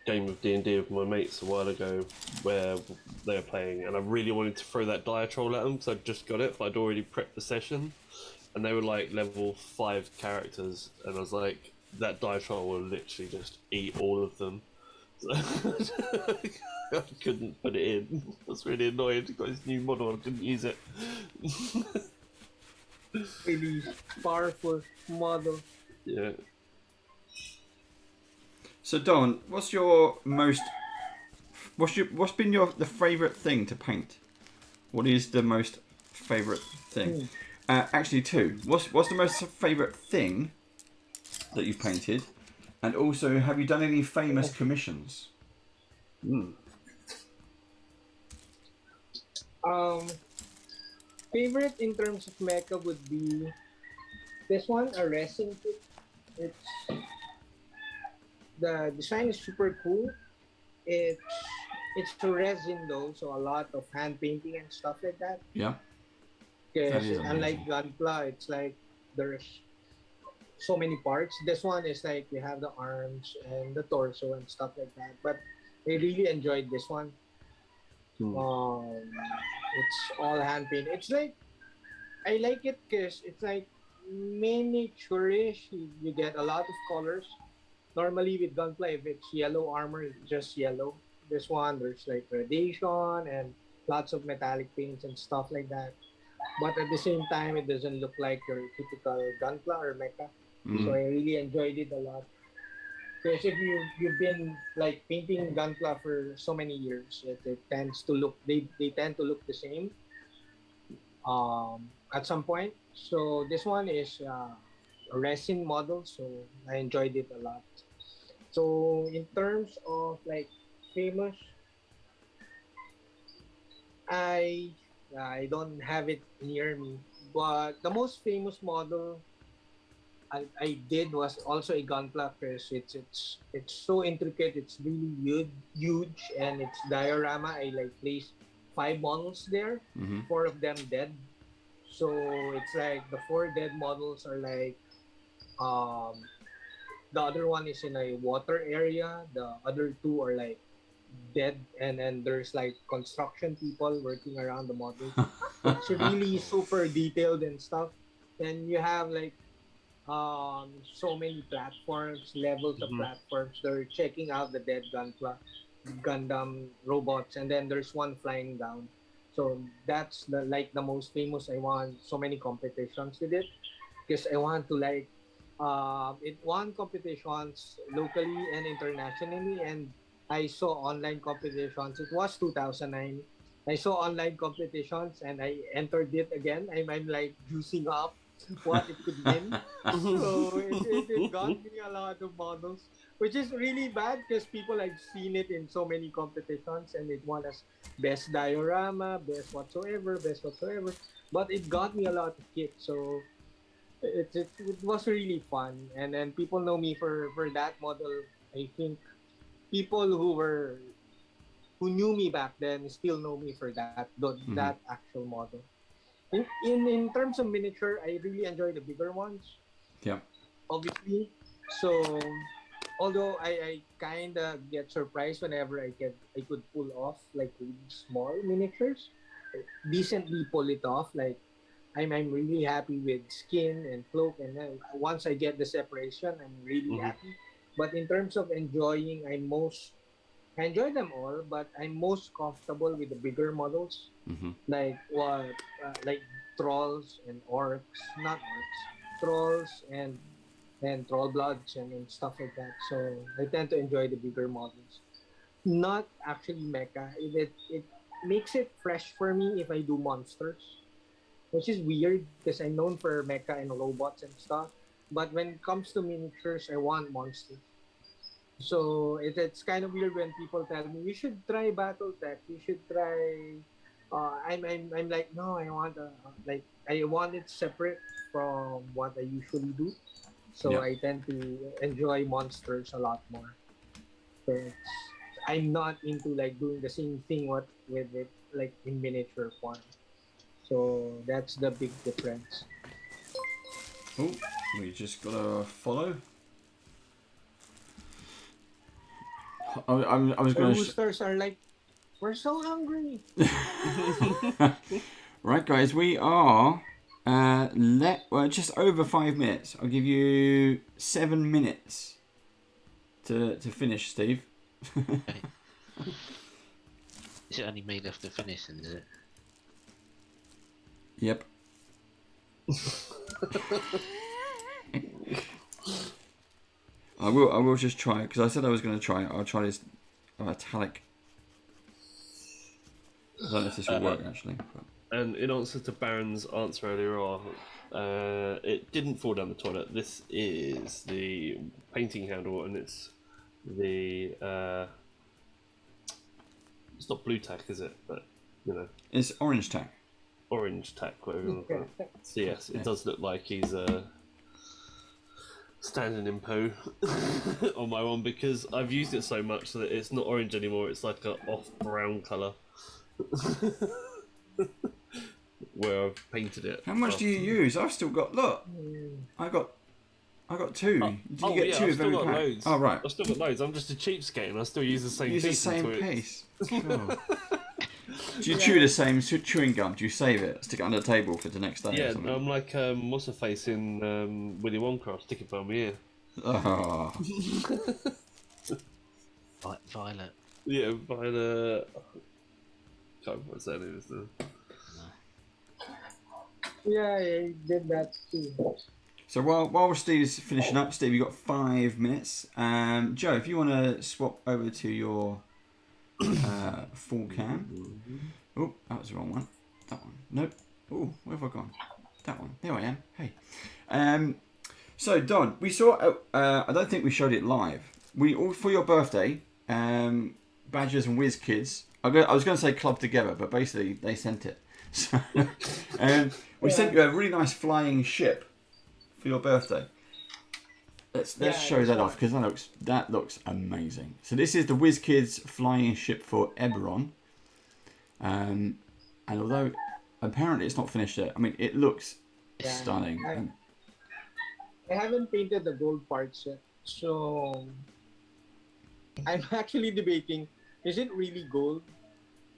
game of D&D with my mates a while ago where they were playing, and I really wanted to throw that Diatrol at them because I'd just got it, but I'd already prepped the session, and they were like level 5 characters, and I was like, that Diatrol will literally just eat all of them. So I couldn't put it in. I was really annoyed. I got this new model, I couldn't use it. Really powerful model. Yeah. So Don, what's been the favourite thing to paint? What is the most favourite thing? Actually, 2. What's the most favourite thing that you've painted? And also, have you done any famous commissions? Um, favorite in terms of mecha would be this one, a resin kit. It's the design is super cool. It's it's a resin though, so a lot of hand painting and stuff like that. Yeah. Because is unlike amazing. Gunpla, it's like there's so many parts. This one is like you have the arms and the torso and stuff like that. But I really enjoyed this one. It's all hand painted. It's like I like it because it's like miniaturish. You get a lot of colors. Normally with Gunpla, if it's yellow armor, it's just yellow. This one, there's like gradation and lots of metallic paints and stuff like that. But at the same time, it doesn't look like your typical Gunpla or Mecha. So I really enjoyed it a lot. Because if you've been like painting Gunpla for so many years, it tends to look they tend to look the same at some point. So this one is a resin model, so I enjoyed it a lot. So in terms of like famous, I I don't have it near me, but the most famous model I did was also a gunpla because it's so intricate. It's really huge, and it's diorama. I like placed 5 models there, Mm-hmm. 4 of them dead. So it's like the 4 dead models are like um the other one is in a water area. The other two are like dead, and there's like construction people working around the models. It's really super detailed and stuff. And you have like so many platforms, levels of Mhm. platforms. They're checking out the dead Gundam robots, and then there's one flying down. So that's the most famous. I won so many competitions with it because I want to like it won competitions locally and internationally, and I saw online competitions. It was 2009. I saw online competitions and I entered it again. I'm like juicing up what it could win. So it got me a lot of models, which is really bad because people have seen it in so many competitions and it won as best diorama, best whatsoever. But it got me a lot of kits. So it was really fun, and then people know me for that model. I think people who knew me back then still know me for that Mm-hmm. actual model. In terms of miniature, I really enjoy the bigger ones, Yeah. obviously. So although I kind of get surprised whenever I could pull off like really small miniatures, decently pull it off. Like I'm really happy with skin and cloak, and then once I get the separation, I'm really Mhm. happy. But in terms of enjoying, I enjoy them all, but I'm most comfortable with the bigger models, Mm-hmm. like trolls and orcs, not orcs, trolls and troll bloods and stuff like that. So I tend to enjoy the bigger models. Not actually mecha. It makes it fresh for me if I do monsters, which is weird because I'm known for mecha and robots and stuff. But when it comes to miniatures, I want monsters. So it's kind of weird when people tell me you should try BattleTech, you should try. I'm like no, I want like I want it separate from what I usually do. So Yeah. I tend to enjoy monsters a lot more. So I'm not into like doing the same thing what with it like in miniature form. So that's the big difference. Oh, we just gotta follow. I was The gonna. roosters are like, we're so hungry. Right, guys, we are just over 5 minutes. I'll give you 7 minutes to finish, Steve. Okay. Is it only me left to finish, and is it? Yep. I will just try it because I said I was going to try it. I'll try this italic. I don't know if this will work actually. But... And in answer to Baron's answer earlier on, it didn't fall down the toilet. This is the painting handle, and it's the it's not blue tack, is it? But you know, It's orange tack. orange tack, whatever you want to call it. So yes, it does look like he's standing in poo on my one because I've used it so much that it's not orange anymore. It's like a off brown colour. Where I've painted it. How much do you use? I've still got. Look, I got 2. Did you get 2 I've of still every got pack? loads. Oh right. I've still got loads. I'm just a cheapskate and I still use the same Use the piece. same until piece. Cool. Do you chew the same chewing gum? Do you save it, stick it under the table for the next day? Yeah, or something? I'm like what's her face in Willy Wonka. I'll stick it by my ear. Oh. Violet. Yeah, by the can't remember what that is. No. Yeah, I did that too. So while Steve's finishing up, Steve, you got 5 minutes. Joe, if you want to swap over to your full cam. Oh, that was the wrong one. That one. Nope. Oh, where have I gone? That one. There I am. Hey. So Don, we saw. I don't think we showed it live. We all for your birthday. Badgers and Whiz Kids. I was going to say club together, but basically they sent it. So, we sent you a really nice flying ship for your birthday. Let's Yeah, show this that one. off because that looks amazing. So this is the WizKids flying ship for Eberron, and although apparently it's not finished yet, I mean it looks Yeah, stunning. I haven't painted the gold parts yet, so I'm actually debating: is it really gold?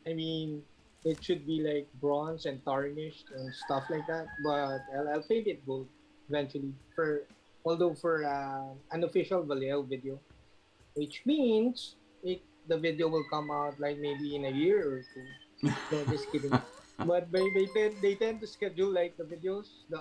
I mean, it should be like bronze and tarnished and stuff like that. But I'll paint it gold eventually. Although for an official Vallejo video, which means the video will come out like maybe in a year or two. No, just kidding. But they tend to schedule like the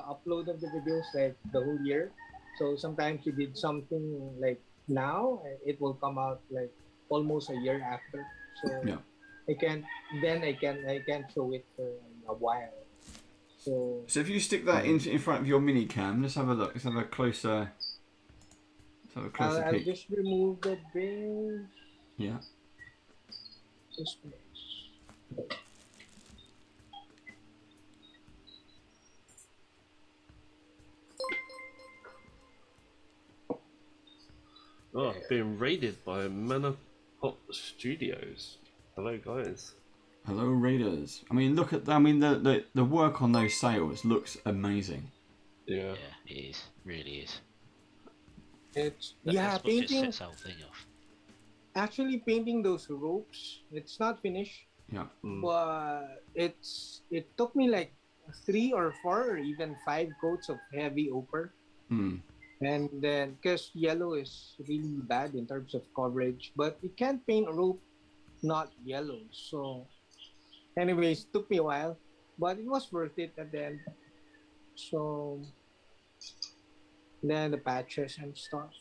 upload of the videos like the whole year. So sometimes you did something like now, it will come out like almost a year after. So Yeah. I can't I can't show it for a while. So So if you stick that in front of your mini cam, let's have a look. Let's have a closer I'll peek. just remove the base. Yeah. This base. Oh, being raided by Manapop Studios. Hello, guys. Hello Raiders. I mean look at that. I mean the work on those sails looks amazing. Yeah. Yeah, it is. Really is. It's That's what just painting. sets the whole thing off. Actually, painting those ropes, it's not finished, Yeah. but it took me like 3 or 4 or even 5 coats of heavy ochre, Hmm. and then because yellow is really bad in terms of coverage, but you can't paint rope not yellow. So, anyways, took me a while, but it was worth it at the end. So then the patches and stuff.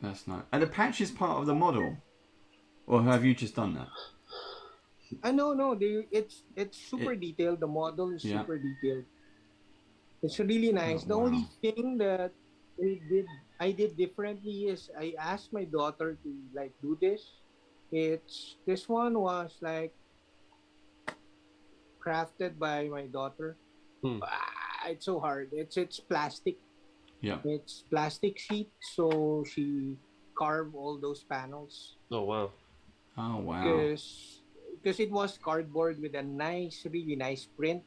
That's nice. And the patch is part of the model, or have you just done that? No, it's super detailed. The model is Yeah. super detailed. It's really nice. The only Wow. thing that I did differently is I asked my daughter to like do this. This one was like crafted by my daughter. Hmm. It's so hard. It's plastic. Yeah. It's plastic sheet. So she carved all those panels Oh, wow. Oh wow. because it was cardboard with a nice, really nice print.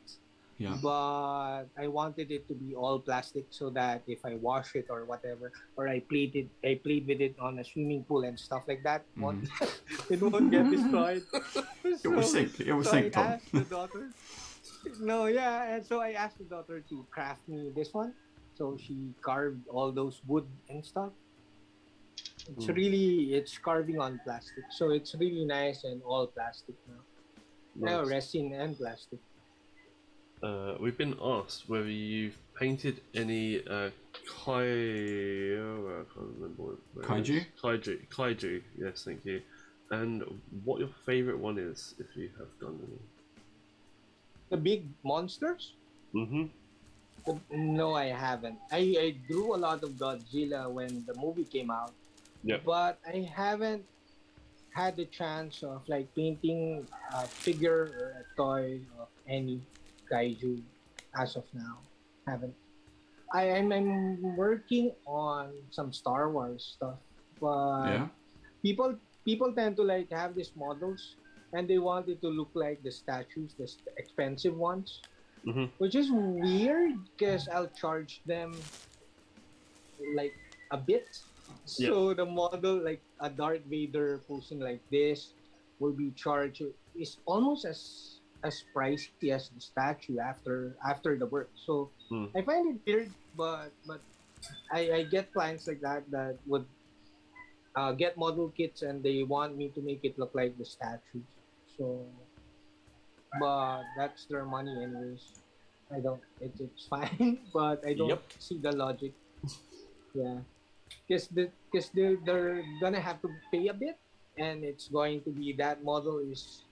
Yeah. But I wanted it to be all plastic so that if I wash it or whatever, or I played with it on a swimming pool and stuff like that, it won't get destroyed. It will sink. It will So I sink, Tom. asked the daughter. No, yeah, and so I asked the daughter to craft me this one. So she carved all those wood and stuff. It's carving on plastic, so it's really nice and all plastic now. Now Nice. resin and plastic. We've been asked whether you've painted any I can't remember what Kaiju? Kaiju, yes, thank you. And what your favourite one is, if you have done any. The big monsters? Mm-hmm. No, I haven't. I drew a lot of Godzilla when the movie came out, Yep. but I haven't had the chance of like painting a figure or a toy of any kaiju as of now. Haven't. I'm working on some Star Wars stuff, but Yeah. people tend to like have these models and they want it to look like the statues, the expensive ones, Mm-hmm. which is weird because I'll charge them like a bit. So the model, like a Darth Vader posing like this, will be charged is almost as pricey as the statue after the work. So I find it weird, but I get clients like that would get model kits and they want me to make it look like the statues. So, but that's their money anyways. I don't. It's fine, but I don't see the logic. Yeah, because they're gonna have to pay a bit, and it's going to be that model is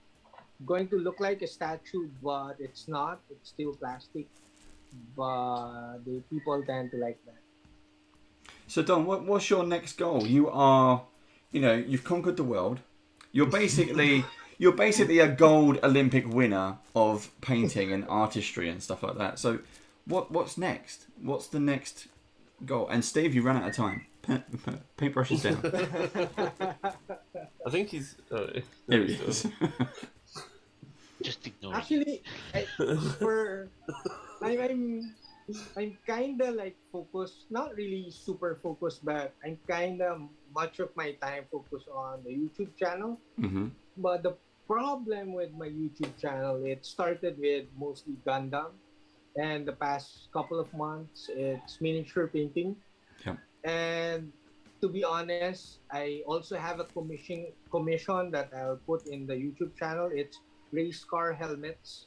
going to look like a statue, but it's not. It's still plastic. But the people tend to like that. So Don, what's your next goal? You are, you've conquered the world. You're basically a gold Olympic winner of painting and artistry and stuff like that. So what's next? What's the next Go. And Steve, you ran out of time. Paintbrush is down. I think he's. Here he is. Just ignore Actually, for I'm I'm kind of like focused, not really super focused, but I'm kind of much of my time focused on the YouTube channel. Mm-hmm. But the problem with my YouTube channel, it started with mostly Gundam, and the past couple of months, it's miniature painting. Yeah. And to be honest, I also have a commission that I'll put in the YouTube channel. It's race car helmets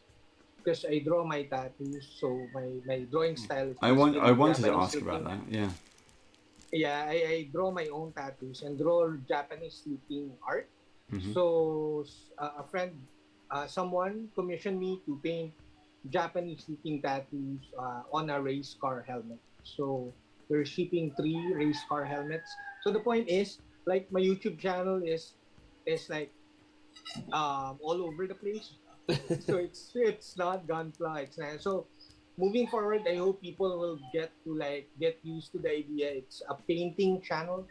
because I draw my tattoos, so my drawing style is I basically wanted to Japanese ask about looking. that. Yeah. Yeah, I draw my own tattoos and draw Japanese looking art. Mm-hmm. So a friend, someone commissioned me to paint Japanese looking tattoos on a race car helmet. So they're shipping 3 race car helmets. So the point is, like my YouTube channel is like all over the place. So it's not gunpla. It's not. So moving forward, I hope people will get used to the idea. It's a painting channel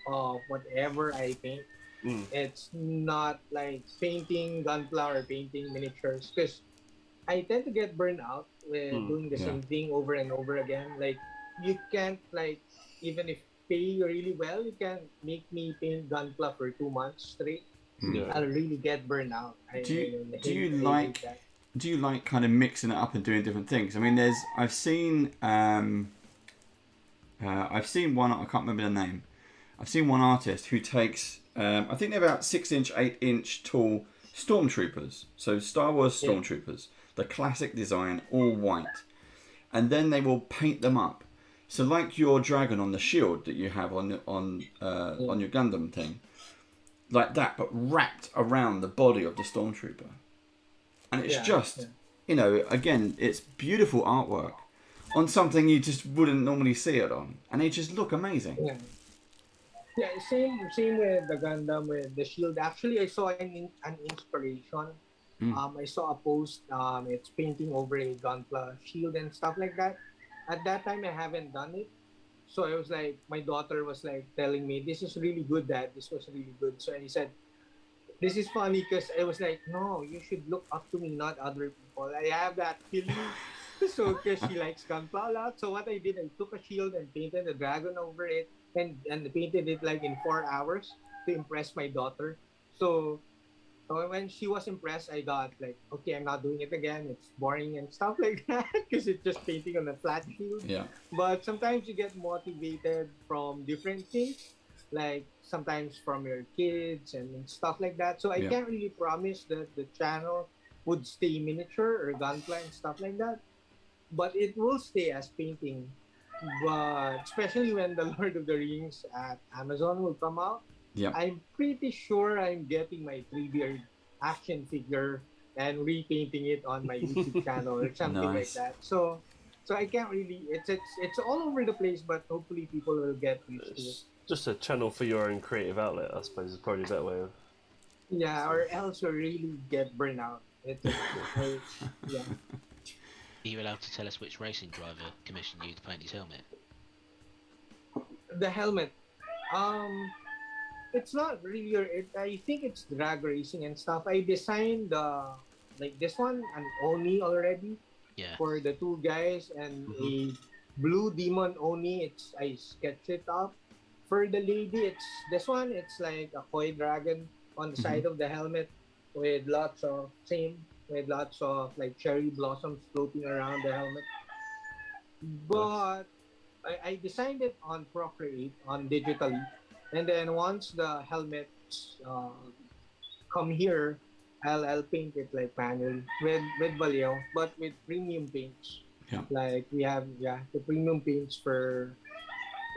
of whatever I paint. Mm. It's not like painting gunpla or painting miniatures because I tend to get burned out with doing the Yeah. same thing over and over again. Like you can't like even if pay really well, you can make me paint gunpla for 2 months straight. Yeah. I'll really get burned out. Do you I hate that. do you like kind of mixing it up and doing different things? I mean, I've seen one, I can't remember the name. I've seen one artist who takes I think they're about 6-inch, 8-inch tall stormtroopers. So Star Wars stormtroopers, the classic design, all white, and then they will paint them up. So like your dragon on the shield that you have on your Gundam thing, like that, but wrapped around the body of the stormtrooper. And it's again, it's beautiful artwork on something you just wouldn't normally see it on, and they just look amazing. Yeah. Yeah, same with the Gundam with the shield. Actually, I saw an inspiration. I saw a post. It's painting over a Gunpla shield and stuff like that. At that time, I haven't done it, so I was like, my daughter was like telling me, "This is really good, Dad. This was really good." So he said, "This is funny," because I was like, "No, you should look up to me, not other people." I have that feeling. So because she likes Gunpla a lot, so what I did, I took a shield and painted a dragon over it, and painted it like in 4 hours to impress my daughter. So when she was impressed, I got like, okay, I'm not doing it again. It's boring and stuff like that because it's just painting on a flat shield. Yeah. But sometimes you get motivated from different things, like sometimes from your kids and stuff like that. So I Yeah. can't really promise that the channel would stay miniature or gunpla and stuff like that, but it will stay as painting. But especially when the Lord of the Rings at Amazon will come out, Yeah. I'm pretty sure I'm getting my 3D action figure and repainting it on my YouTube channel or something like Nice. that. So I can't really. It's all over the place, but hopefully people will get used to it. It's just a channel for your own creative outlet, I suppose, is probably a better way of. Yeah, or else you'll really get burnt out. Yeah. Are you allowed to tell us which racing driver commissioned you to paint his helmet? The helmet. It's not really. I think it's drag racing and stuff. I designed like this one an Oni already Yeah. for the 2 guys and a blue demon Oni. I sketched it up. For the lady, it's this one. It's like a koi dragon on the side of the helmet with lots of like cherry blossoms floating around the helmet. But I designed it on Procreate on digitally, and then once the helmets come here, I'll paint it like manually with Vallejo, but with premium paints. Yeah. Like we have the premium paints for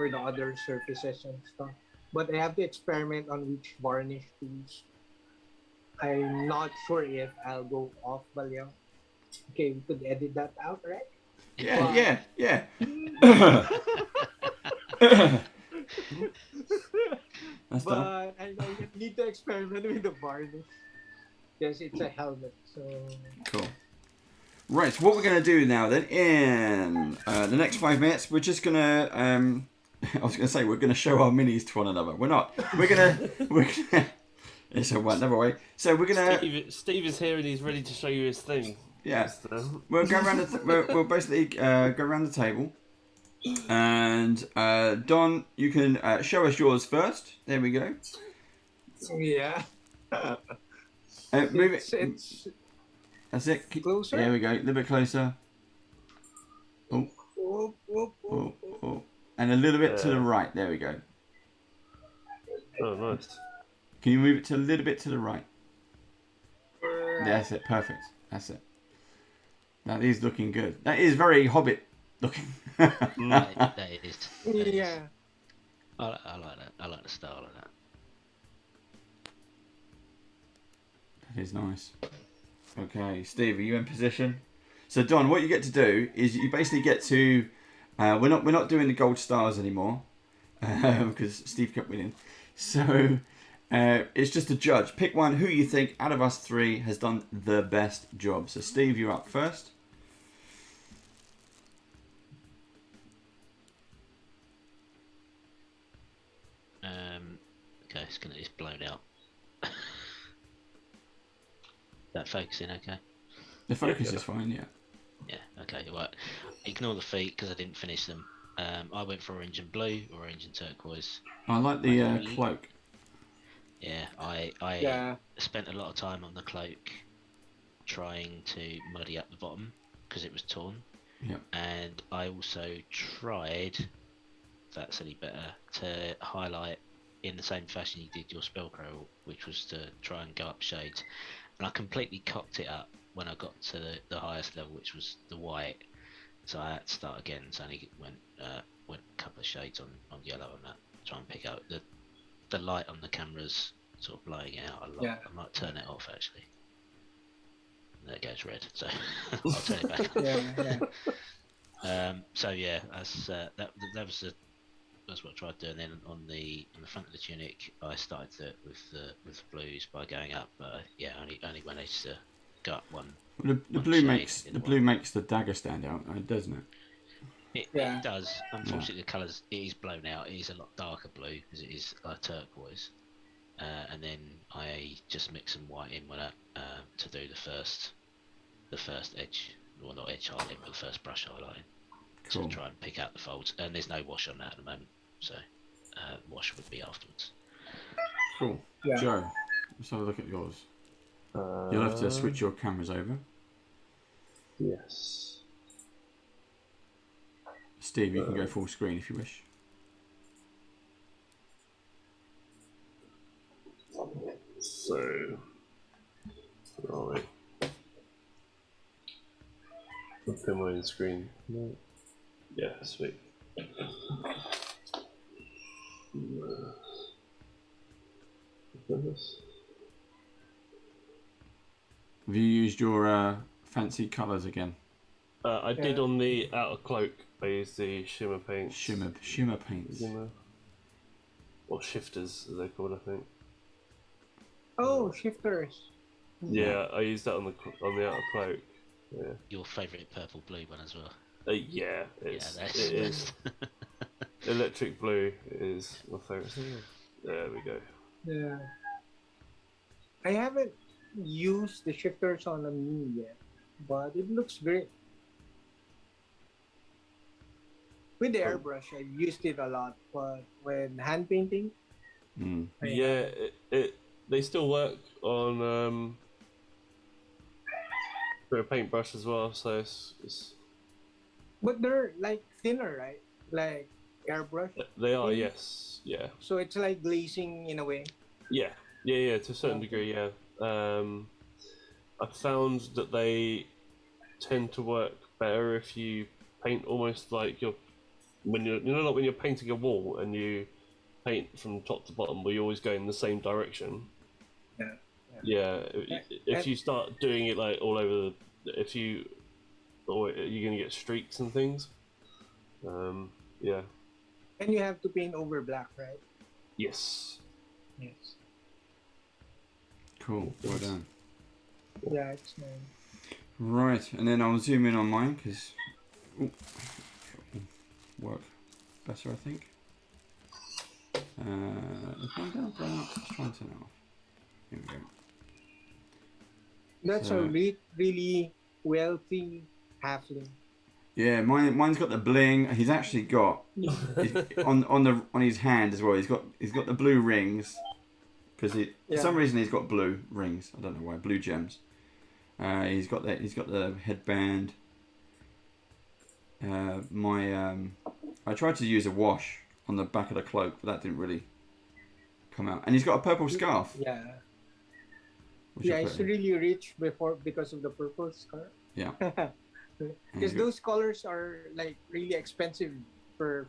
the other surfaces and stuff. But I have to experiment on which varnish to use. I'm not sure if I'll go off Vallejo. Okay, we could edit that out, right? Yeah. That's done. But I need to experiment with the varnish because it's a helmet. So Cool. Right, so what we're going to do now then, in the next 5 minutes, we're just going to, I was going to say, we're going to show our minis to one another. We're not. We're going to, it's a another way. So we're going to, Steve is here and he's ready to show you his thing. yeah, we'll go around we'll basically go around the table. And Don, you can show us yours first. There we go. Yeah. Move it. It's That's it. closer. There we go. A little bit closer. Oh, Whoop, whoop, oh, whoop. oh. And a little bit to the right. There we go. Oh, nice. Can you move it to a little bit to the right? That's it. Perfect. That's it. That is looking good. That is very Hobbit looking. That is. Yeah. I like that. I like the style of that. That is nice. Okay, Steve, are you in position? So Don, what you get to do is you basically get to. We're not doing the gold stars anymore because Steve kept winning. So it's just a judge. Pick one who you think out of us three has done the best job. So Steve, you're up first. Okay, it's blown out. That focusing, okay? The focus is fine, yeah. Yeah, okay, right. Ignore the feet because I didn't finish them. I went for orange and blue, or orange and turquoise. I like the cloak. Yeah, I spent a lot of time on the cloak trying to muddy up the bottom because it was torn. Yeah. And I also tried, if that's any better, to highlight in the same fashion you did your Spellcrow, which was to try and go up shades. And I completely cocked it up when I got to the highest level, which was the white. So I had to start again. So I only went a couple of shades on yellow on that. Try and pick out the light on the camera's sort of blowing it out a lot. Yeah. I might turn it off actually. There it goes red. So I'll turn it back on. Yeah. So yeah, that's what I tried doing. Then on the front of the tunic, I started with the blues by going up. Yeah, only managed to go up one. The blue makes the dagger stand out, doesn't it? It does. Unfortunately, the colours it is blown out. It is a lot darker blue because it is turquoise. And then I just mix some white in with that to do the first edge, or not edge highlighting, but the first brush highlighting. Cool. To try and pick out the folds. And there's no wash on that at the moment, so wash would be afterwards. Cool. Yeah. Joe, let's have a look at yours. You'll have to switch your cameras over. Yes. Steve, you can go full screen if you wish. So, right. Put my own screen. No. Yeah, sweet. Have you used your fancy colours again? I did on the outer cloak. I used the shimmer paints. Shimmer paints. Or shifters, as they're called, I think. Oh, shifters. Yeah, I used that on the outer cloak. Yeah. Your favourite purple blue one as well. Yeah, it is. Electric blue is my favourite. There we go. Yeah. I haven't used the shifters on a mini yet, but it looks great. With the airbrush, I used it a lot, but when hand painting, yeah, they still work on for a paintbrush as well. So it's but they're like thinner, right? Like airbrush. They are, yes, yeah. So it's like glazing in a way. Yeah, to a certain degree, yeah. I found that they tend to work better if you paint almost like when you're painting a wall and you paint from top to bottom, where you always go in the same direction. If you start doing it like all over, you're gonna get streaks and things. Yeah. And you have to paint over black, right? Yes. Yes. Cool. Well done. Yeah, it's nice. Right, and then I'll zoom in on mine because work better, I think. Is mine down there? Let's try and turn it off. Here we go. That's a So, really wealthy halfling. yeah, mine's got the bling. He's actually got on his hand as well. He's got the blue rings because for some reason he's got blue rings. I don't know why. Blue gems. He's got the headband. I tried to use a wash on the back of the cloak, but that didn't really come out. And he's got a purple scarf. Yeah. Which Yeah, it's really rich because of the purple scarf. Yeah. Because those colors are like really expensive for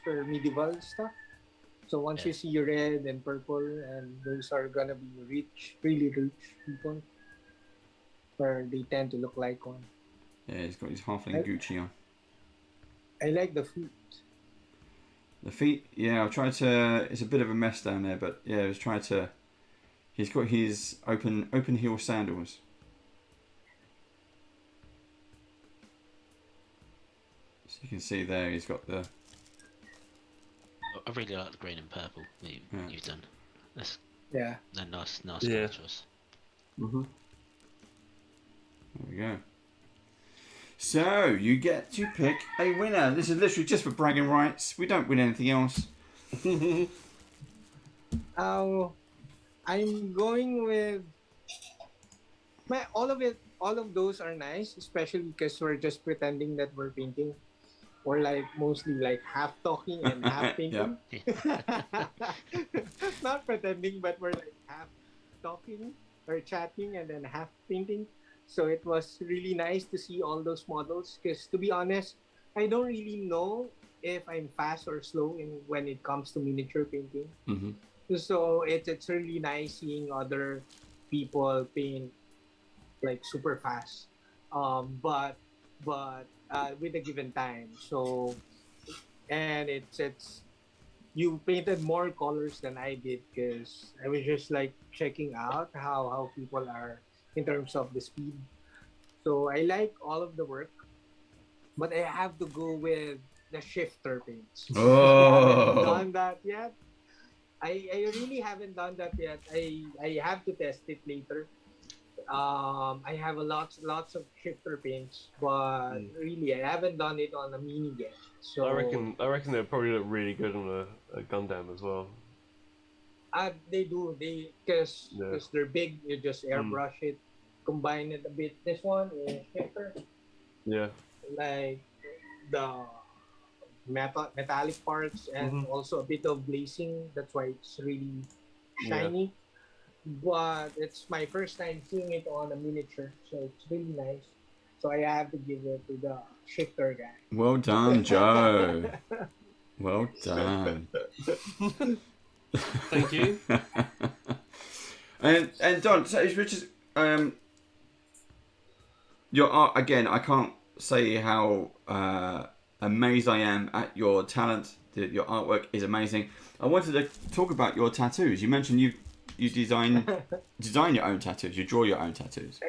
medieval stuff. So once you see red and purple, and those are gonna be rich, really rich people, or they tend to look like one. Yeah, he's got his halfling Gucci on. I like the feet. The feet, yeah, I've tried to. It's a bit of a mess down there, but yeah, I was trying to. He's got his open heel sandals. So you can see there, he's got the. I really like the green and purple you've done. That's a nice colour choice. Mhm. There we go. So you get to pick a winner. This is literally just for bragging rights. We don't win anything else. I'm going with all of those are nice, especially because we're just pretending that we're painting. We're like mostly like half talking and half painting. Not pretending, but we're like half talking or chatting and then half painting. So it was really nice to see all those models because, to be honest, I don't really know if I'm fast or slow when it comes to miniature painting. Mm-hmm. So it's really nice seeing other people paint like super fast, but with a given time. So and it's you painted more colors than I did because I was just like checking out how people are in terms of the speed. So I like all of the work, but I have to go with the shifter paints. I haven't done that yet. I really haven't done that yet. I have to test it later. I have lots of shifter paints, but really I haven't done it on a mini yet. So I reckon they'll probably look really good on a Gundam as well. they do because they're big. You just airbrush it, combine it a bit. This one is shifter. Yeah. Like the metallic parts and also a bit of glazing. That's why it's really shiny. But it's my first time seeing it on a miniature, so it's really nice. So I have to give it to the shifter guy. Well done, Joe. Well done. Thank you. and Don, so it's just your art again. I can't say how amazed I am at your talent. Your artwork is amazing. I wanted to talk about your tattoos. You mentioned you design your own tattoos. You draw your own tattoos.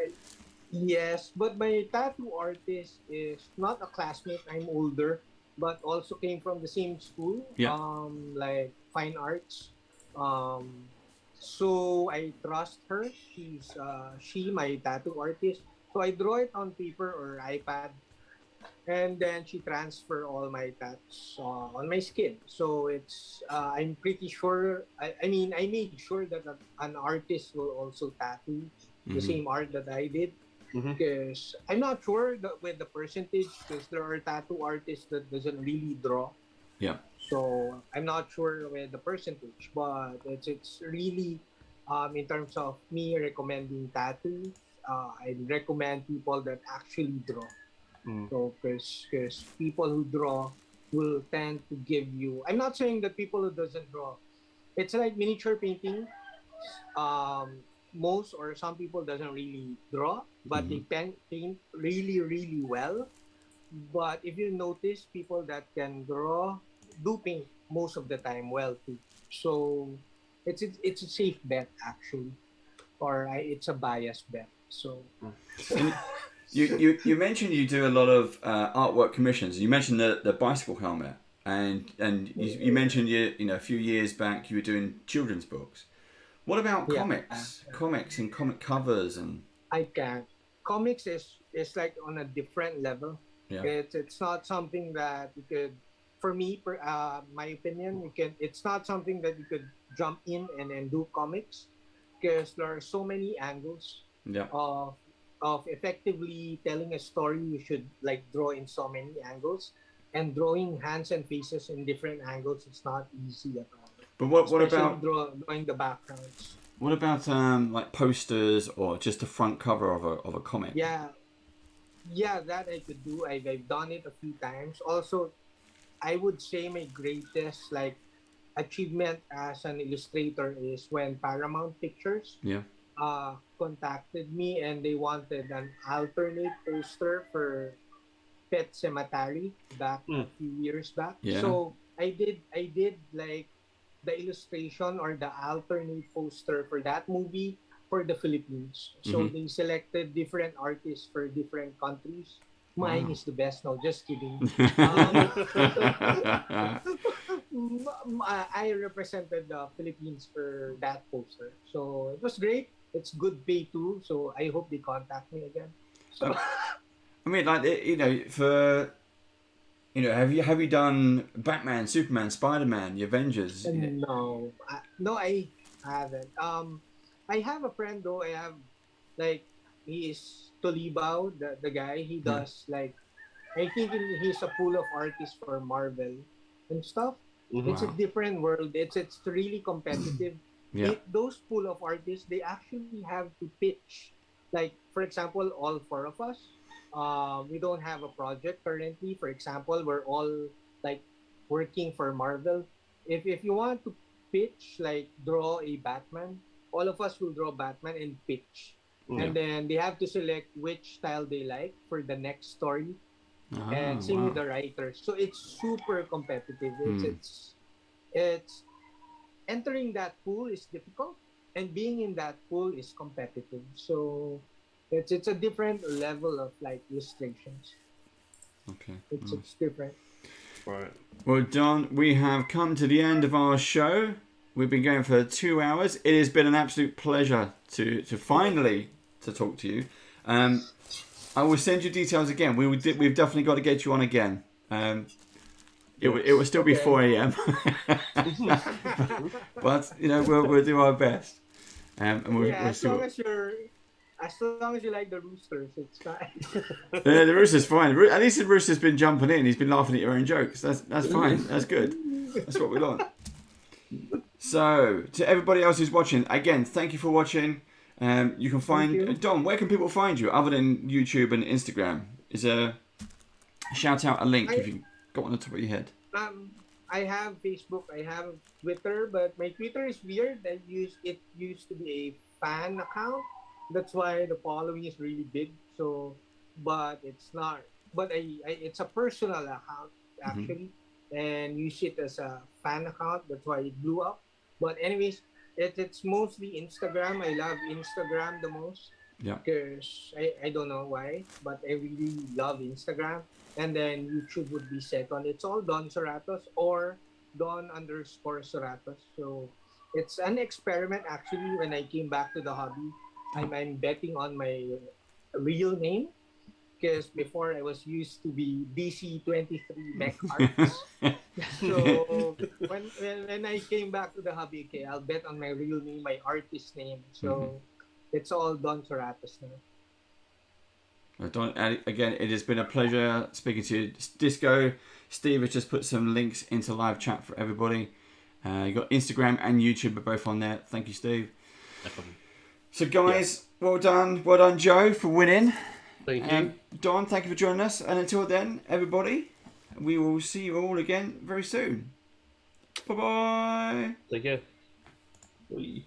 Yes, but my tattoo artist is not a classmate. I'm older, but also came from the same school. Yeah. Like fine arts. So I trust her. She my tattoo artist. So I draw it on paper or iPad, and then she transfer all my tats on my skin. So it's I'm pretty sure. I mean, I made sure that an artist will also tattoo the same art that I did. Because I'm not sure with the percentage, because there are tattoo artists that doesn't really draw. Yeah. So I'm not sure with the percentage, but it's really in terms of me recommending tattoos, I recommend people that actually draw. So because people who draw will tend to give you. I'm not saying that people who doesn't draw. It's like miniature painting. Most or some people doesn't really draw, but they paint really well. But if you notice, people that can draw do paint most of the time well too. So it's a safe bet actually, or it's a biased bet. So You mentioned you do a lot of artwork commissions. You mentioned the bicycle helmet, and you mentioned a few years back you were doing children's books. What about yeah, comics and comic covers and I can. Comics is like on a different level. yeah. It's not something that you could, for me, my opinion, you can. It's not something that you could jump in and do comics, because there are so many angles Yeah. of effectively telling a story. You should like draw in so many angles, and drawing hands and faces in different angles. It's not easy at all, But what especially about drawing the backgrounds. like posters or just a front cover of a comic? Yeah, yeah, that I could do. I've done it a few times. Also, I would say my greatest like achievement as an illustrator is when Paramount Pictures Yeah. contacted me and they wanted an alternate poster for Pet Cemetery back a few years back. Yeah. So I did like the illustration or the alternate poster for that movie for the Philippines. So Mhm. they selected different artists for different countries. Mine Wow. is the best. No, just kidding. I represented the Philippines for that poster. So it was great. It's good pay too. So I hope they contact me again. So I mean, like for have you done Batman, Superman, Spider Man, the Avengers? no, I haven't. I have a friend though. I have like he is Tolibao, the guy. He Yeah. does like I think he's a pool of artists for Marvel and stuff. It's a Wow. different world. It's really competitive. Yeah. Those pool of artists, they actually have to pitch. Like for example, all four of us, we don't have a project currently. For example, we're all like working for Marvel. If you want to pitch, like draw a Batman, all of us will draw Batman and pitch. Yeah. And then they have to select which style they like for the next story, Oh, and same with wow. the writers. So it's super competitive. Hmm. It's entering that pool is difficult, and being in that pool is competitive. So it's a different level of like illustrations. Okay. It's different. Right. Well, Don, we have come to the end of our show. We've been going for 2 hours. It has been an absolute pleasure to finally to talk to you. I will send you details again. We've definitely got to get you on again. It will still be Okay. 4 a.m. but we'll do our best. And we'll Yeah, see what. as long as you like the roosters, it's fine. The rooster's fine. At least the rooster's been jumping in. He's been laughing at your own jokes. That's fine. That's good. That's what we want. So, to everybody else who's watching, again, thank you for watching. You can find Don. Where can people find you other than YouTube and Instagram? Is a shout out a link if you got one on the top of your head. I have Facebook, I have Twitter, but my Twitter is weird. It used to be a fan account. That's why the following is really big. So, but it's not. But it's a personal account actually, and use it as a fan account. That's why it blew up. But anyways, it's mostly Instagram. I love Instagram the most. Yeah. Because I don't know why, but I really love Instagram. And then YouTube would be second. It's all Don SURATOS or Don_SURATOS. So it's an experiment actually. When I came back to the hobby, I'm betting on my real name, because before I was used to be DC23 Mech Arts. So when I came back to the hobby, okay, I'll bet on my real name, my artist name. So it's all Don SURATOS now. Don, again, it has been a pleasure speaking to you. Disco Steve has just put some links into live chat for everybody. You got Instagram and YouTube are both on there. Thank you, Steve. No problem. So, guys, well done, Joe, for winning. Thank you. Don, thank you for joining us. And until then, everybody, we will see you all again very soon. Bye bye. Take care. Bye.